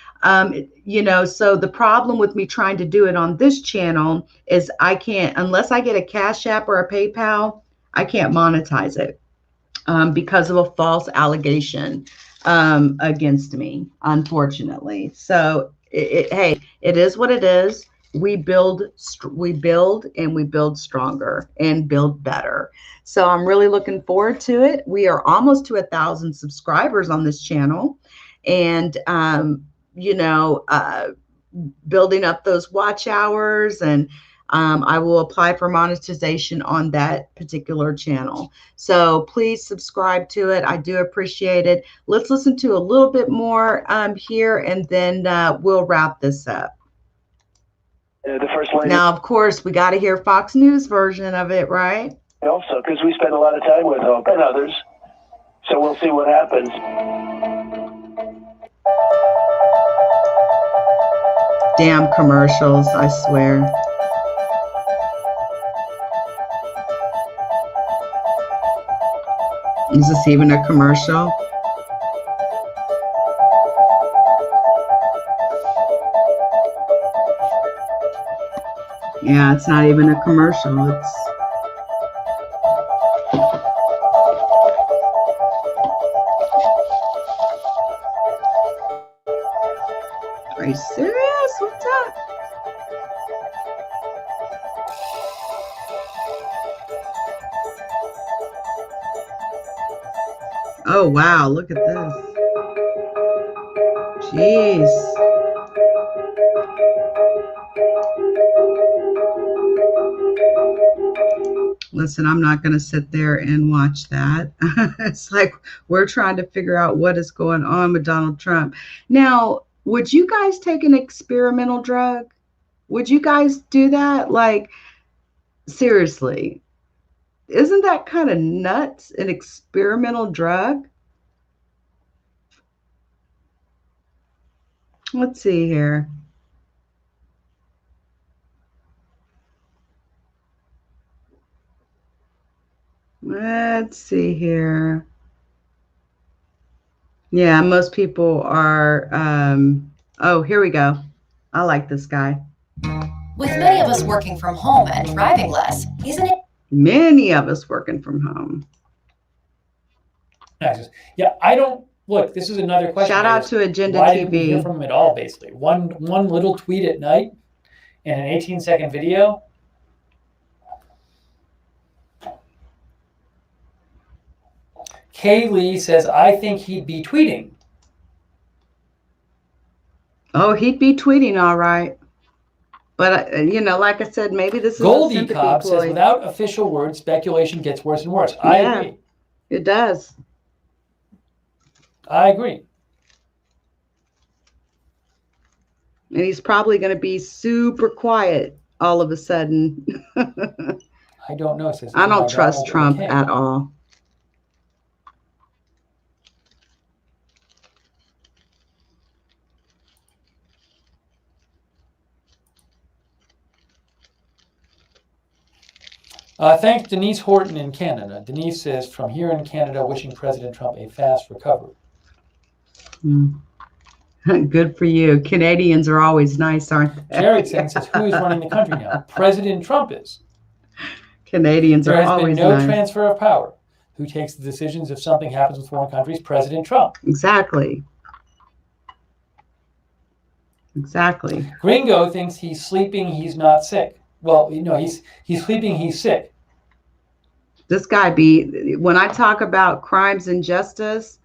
You know, so the problem with me trying to do it on this channel is I can't, unless I get a Cash App or a PayPal, I can't monetize it because of a false allegation against me, unfortunately. So hey, it is what it is. We build and we build stronger and build better. So I'm really looking forward to it. We are almost to 1,000 subscribers on this channel, and you know, building up those watch hours, and I will apply for monetization on that particular channel. So please subscribe to it. I do appreciate it. Let's listen to a little bit more here, and then we'll wrap this up. The First Lady. Now, of course, we got to hear Fox News version of it, right? Also, because we spend a lot of time with Hope and others. So we'll see what happens. Damn commercials, I swear. Is this even a commercial? Yeah, it's not even a commercial. It's Are you serious? What's up? Oh, wow. Look at this. Jeez. Listen, I'm not going to sit there and watch that. It's like we're trying to figure out what is going on with Donald Trump. Now, would you guys take an experimental drug? Would you guys do that? Like, seriously, isn't that kind of nuts, an experimental drug? Let's see here. Let's see here. Yeah, most people are, oh, here we go. I like this guy. With many of us working from home and driving less, isn't it? Many of us working from home. access. Yeah, I don't look. This is another question. Shout out to Agenda Why didn't we hear TV. from him at all? Basically, one little tweet at night and an 18-second video. Kaylee says, I think he'd be tweeting. Oh, he'd be tweeting all right. But, like I said, maybe this is Goldie a sympathy Cobb ploy. says, without official word, speculation gets worse and worse. I agree. It does. I agree. And he's probably going to be super quiet all of a sudden. I don't know. Says, I don't trust Trump at all. Thanks, Denise Horton in Canada. Denise says, from here in Canada, wishing President Trump a fast recovery. Good for you. Canadians are always nice, aren't they? Jared says, who is running the country now? President Trump is. Canadians are always nice. There has been no transfer of power. Who takes the decisions if something happens with foreign countries? President Trump. Exactly. Gringo thinks he's sleeping, he's not sick. Well, he's sleeping, he's sick. This guy when I talk about crimes and justice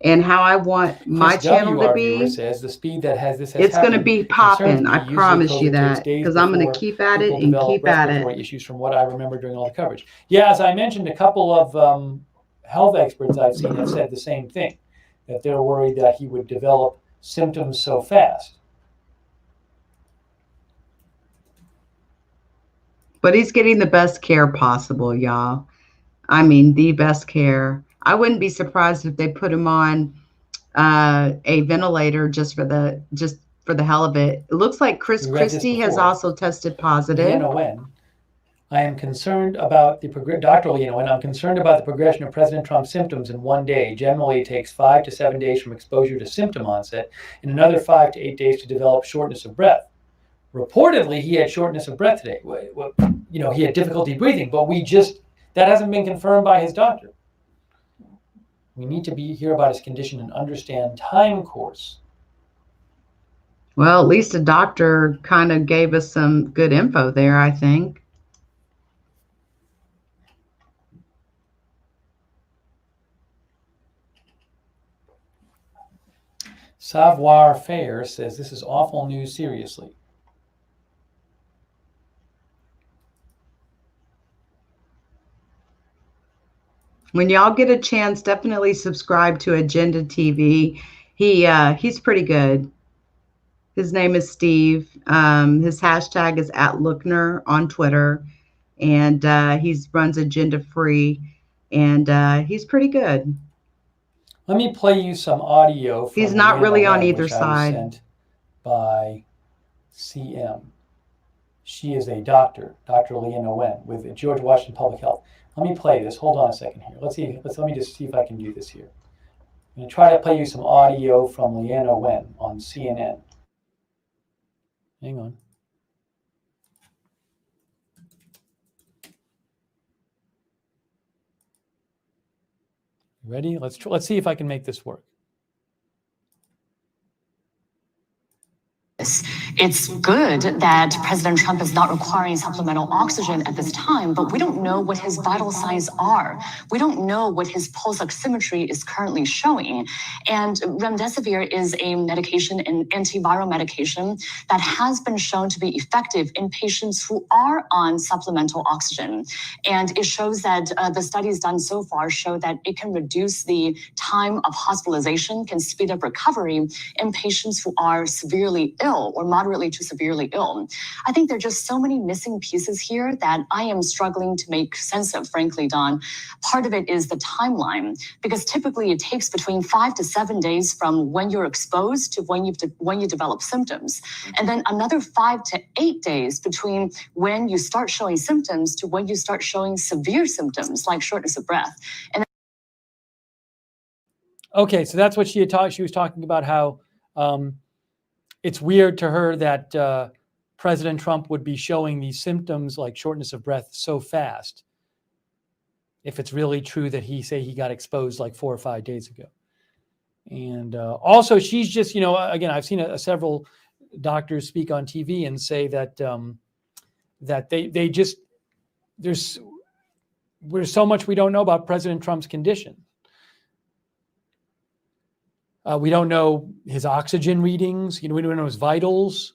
and how I want my channel to be, says the speed that it's going to be popping. I promise you that, because I'm going to keep at it and keep at it. Issues from what I remember during all the coverage. Yeah, as I mentioned, a couple of health experts I've seen have said the same thing, that they're worried that he would develop symptoms so fast. But he's getting the best care possible, y'all. I mean, the best care. I wouldn't be surprised if they put him on a ventilator just for the hell of it. It looks like Chris Christie has also tested positive. Leanna Wen, I am concerned about Dr. Leanna Wen, I'm concerned about the progression of President Trump's symptoms in one day. Generally, it takes 5 to 7 days from exposure to symptom onset, and another 5 to 8 days to develop shortness of breath. Reportedly, he had shortness of breath today. He had difficulty breathing, but that hasn't been confirmed by his doctor. We need to hear about his condition and understand time course. Well, at least a doctor kind of gave us some good info there, I think. Savoir Faire says, this is awful news, seriously. When y'all get a chance, definitely subscribe to Agenda TV. He's pretty good. His name is Steve. His hashtag is @Lookner on Twitter, and he runs Agenda Free, and he's pretty good. Let me play you some audio. He's not really on either side. Sent by CM. She is a doctor, Dr. Leanna Wen, with George Washington Public Health. Let me play this. Hold on a second here. Let me just see if I can do this here. I'm going to try to play you some audio from Leanna Wen on CNN. Hang on. Ready? Let's see if I can make this work. It's good that President Trump is not requiring supplemental oxygen at this time, but we don't know what his vital signs are. We don't know what his pulse oximetry is currently showing. And remdesivir is a medication, an antiviral medication that has been shown to be effective in patients who are on supplemental oxygen. And it shows that the studies done so far show that it can reduce the time of hospitalization, can speed up recovery in patients who are severely ill or moderately to severely ill. I think there are just so many missing pieces here that I am struggling to make sense of, frankly, Don. Part of it is the timeline, because typically it takes between 5 to 7 days from when you're exposed to when you develop symptoms. And then another 5 to 8 days between when you start showing symptoms to when you start showing severe symptoms like shortness of breath. And okay, so that's what she was talking about, how it's weird to her that President Trump would be showing these symptoms like shortness of breath so fast. if it's really true that he got exposed like 4 or 5 days ago. And also, she's just, again, I've seen several doctors speak on TV and say that that they just there's so much we don't know about President Trump's condition. We don't know his oxygen readings. We don't know his vitals.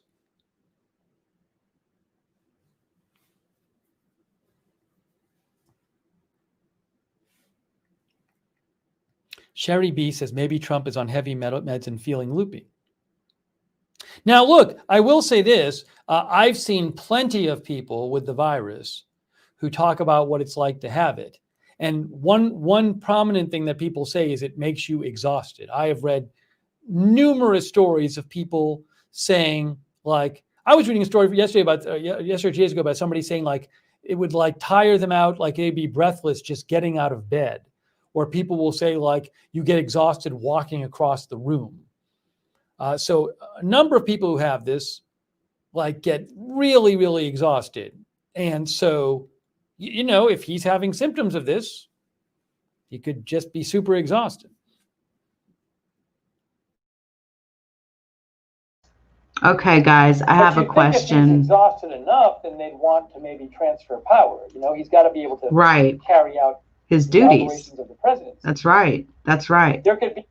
Sherry B says maybe Trump is on heavy meds and feeling loopy. Now, look, I will say this. I've seen plenty of people with the virus who talk about what it's like to have it. And one prominent thing that people say is it makes you exhausted. I have read numerous stories of people saying, like, I was reading a story yesterday or 2 days ago about somebody saying, like, it would like tire them out, like they'd be breathless just getting out of bed. Or people will say, like, you get exhausted walking across the room. So a number of people who have this, like, get really, really exhausted. And so, if he's having symptoms of this, he could just be super exhausted. Okay, guys, I have a question. If he's exhausted enough, then they'd want to maybe transfer power. He's got to be able to carry out his duties. Operations of the presidency. That's right. That's right. There could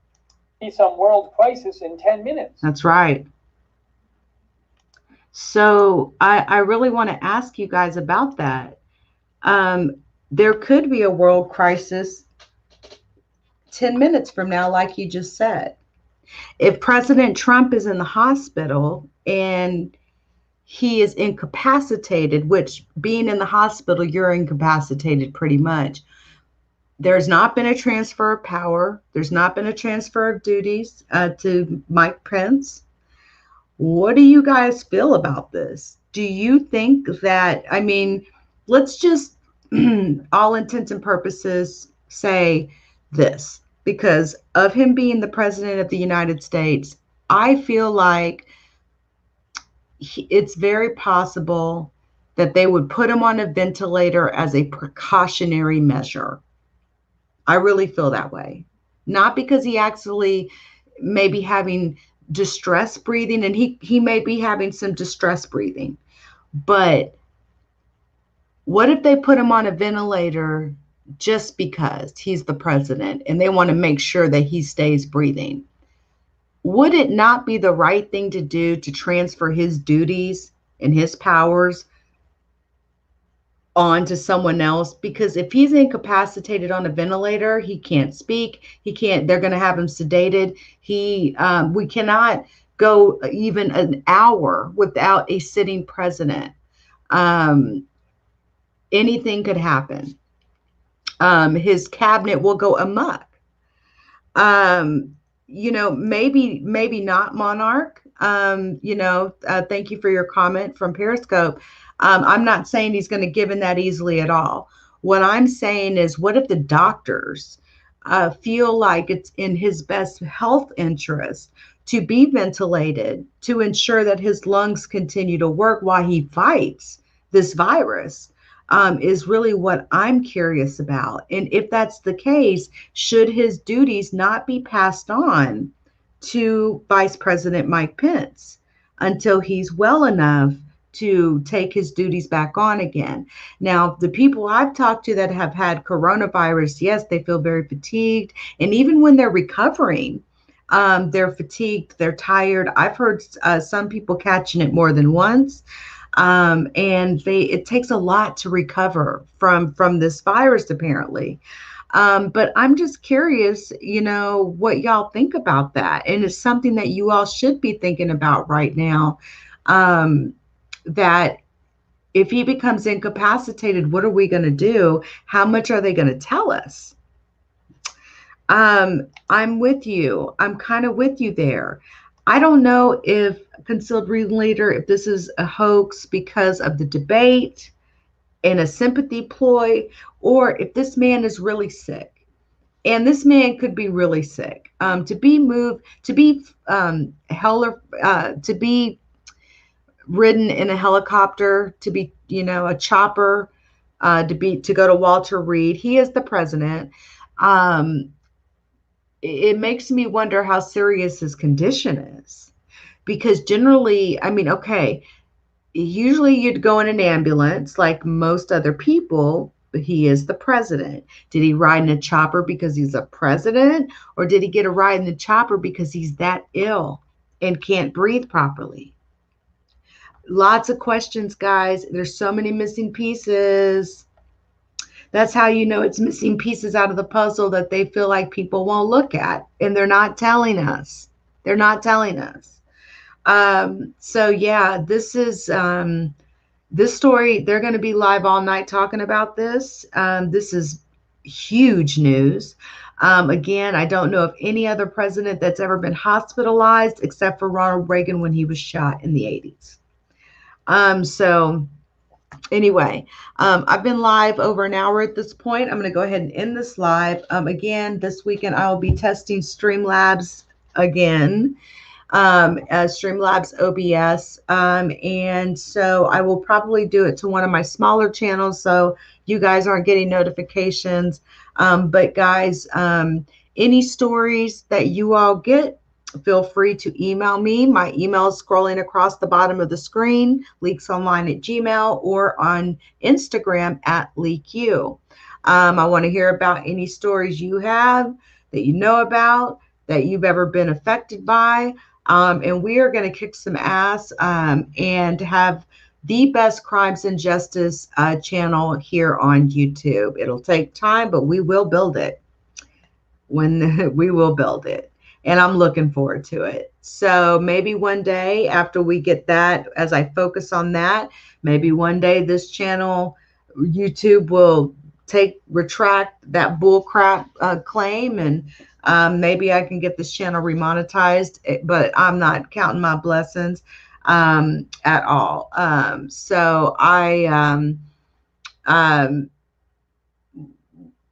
be some world crisis in 10 minutes. That's right. So I really want to ask you guys about that. There could be a world crisis 10 minutes from now, like you just said. If President Trump is in the hospital and he is incapacitated, which being in the hospital, you're incapacitated pretty much. There's not been a transfer of power. There's not been a transfer of duties to Mike Pence. What do you guys feel about this? Do you think that, let's just, all intents and purposes, say this. Because of him being the president of the United States, I feel like it's very possible that they would put him on a ventilator as a precautionary measure. I really feel that way. Not because he actually may be having distress breathing, and he may be having some distress breathing. But what if they put him on a ventilator just because he's the president and they want to make sure that he stays breathing? Would it not be the right thing to do to transfer his duties and his powers on to someone else? Because if he's incapacitated on a ventilator, he can't speak. They're going to have him sedated. We cannot go even an hour without a sitting president. Anything could happen. His cabinet will go amok. Maybe not, Monarch. Thank you for your comment from Periscope. I'm not saying he's going to give in that easily at all. What I'm saying is, what if the doctors feel like it's in his best health interest to be ventilated to ensure that his lungs continue to work while he fights this virus? Is really what I'm curious about. And if that's the case, should his duties not be passed on to Vice President Mike Pence until he's well enough to take his duties back on again? Now, the people I've talked to that have had coronavirus, yes, they feel very fatigued. And even when they're recovering, they're fatigued, they're tired. I've heard some people catching it more than once. And it takes a lot to recover from this virus, apparently. But I'm just curious, what y'all think about that. And it's something that you all should be thinking about right now, that if he becomes incapacitated, what are we going to do? How much are they going to tell us? I'm with you. I'm kind of with you there. I don't know if Concealed Breathing Leader, if this is a hoax because of the debate and a sympathy ploy, or if this man is really sick. And this man could be really sick. To be ridden in a helicopter, to be, a chopper to go to Walter Reed. He is the president. It makes me wonder how serious his condition is, because generally, I mean, okay, usually you'd go in an ambulance like most other people, but he is the president. Did he ride in a chopper because he's a president, or did he get a ride in the chopper because he's that ill and can't breathe properly? Lots of questions, guys. There's so many missing pieces. That's how you know it's missing pieces out of the puzzle that they feel like people won't look at, and they're not telling us. They're not telling us. So yeah, this is this story. They're going to be live all night talking about this. This is huge news. Again, I don't know of any other president that's ever been hospitalized except for Ronald Reagan when he was shot in the 80s. So anyway, I've been live over an hour at this point. I'm going to go ahead and end this live. Again, this weekend I will be testing Streamlabs again, Streamlabs OBS. And so I will probably do it to one of my smaller channels so you guys aren't getting notifications. But guys, any stories that you all get, feel free to email me. My email is scrolling across the bottom of the screen, leaksonline@gmail, or on Instagram @leaku. I want to hear about any stories you have that you know about, that you've ever been affected by. And we are going to kick some ass and have the best crimes and justice channel here on YouTube. It'll take time, but we will build it. We will build it. And I'm looking forward to it. So maybe one day after we get that, as I focus on that, maybe one day this channel, YouTube will retract that bullcrap claim, and maybe I can get this channel remonetized, but I'm not counting my blessings at all. So I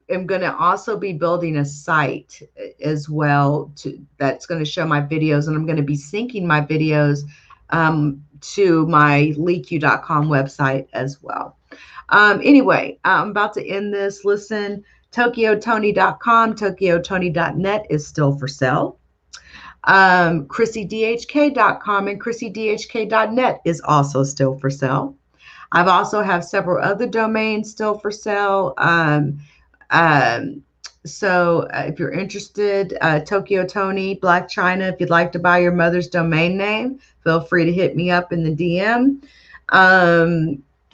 am going to also be building a site as well that's going to show my videos, and I'm going to be syncing my videos to my leaku.com website as well. Anyway, I'm about to end this. Listen, TokyoTony.com, TokyoTony.net is still for sale. ChrissyDHK.com and ChrissyDHK.net is also still for sale. I've also have several other domains still for sale. So if you're interested, Tokyo Tony, Black China, if you'd like to buy your mother's domain name, feel free to hit me up in the DM.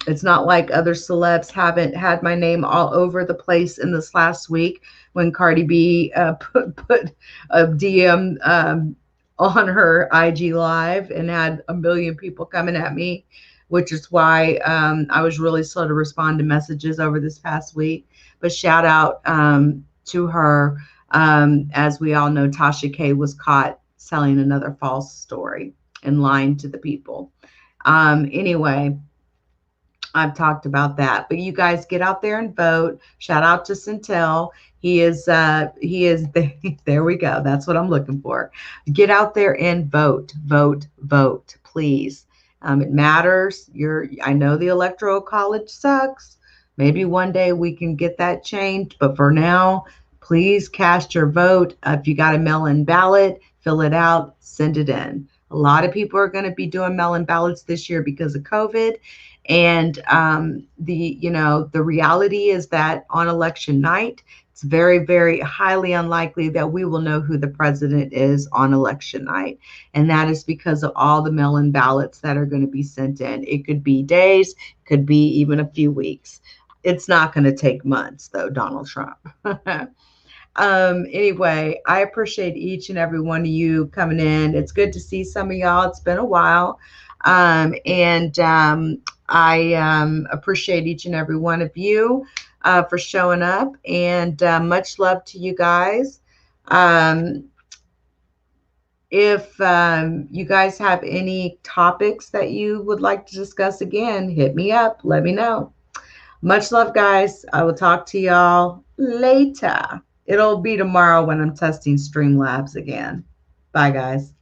It's not like other celebs haven't had my name all over the place in this last week when Cardi B put a DM on her IG live and had 1 million people coming at me, which is why I was really slow to respond to messages over this past week. But shout out to her. As we all know, Tasha K was caught selling another false story and lying to the people. Anyway, I've talked about that, but you guys get out there and vote. Shout out to Centel. He is there we go. That's what I'm looking for. Get out there and vote, please. It matters. I know the Electoral College sucks. Maybe one day we can get that changed, but for now, please cast your vote. If you got a mail-in ballot, fill it out, send it in. A lot of people are going to be doing mail-in ballots this year because of COVID. And the reality is that on election night, it's very, very highly unlikely that we will know who the president is on election night. And that is because of all the mail-in ballots that are going to be sent in. It could be days, could be even a few weeks. It's not going to take months, though, Donald Trump. Anyway, I appreciate each and every one of you coming in. It's good to see some of y'all. It's been a while. I appreciate each and every one of you for showing up, and much love to you guys. If you guys have any topics that you would like to discuss again, hit me up. Let me know. Much love, guys. I will talk to y'all later. It'll be tomorrow when I'm testing Streamlabs again. Bye, guys.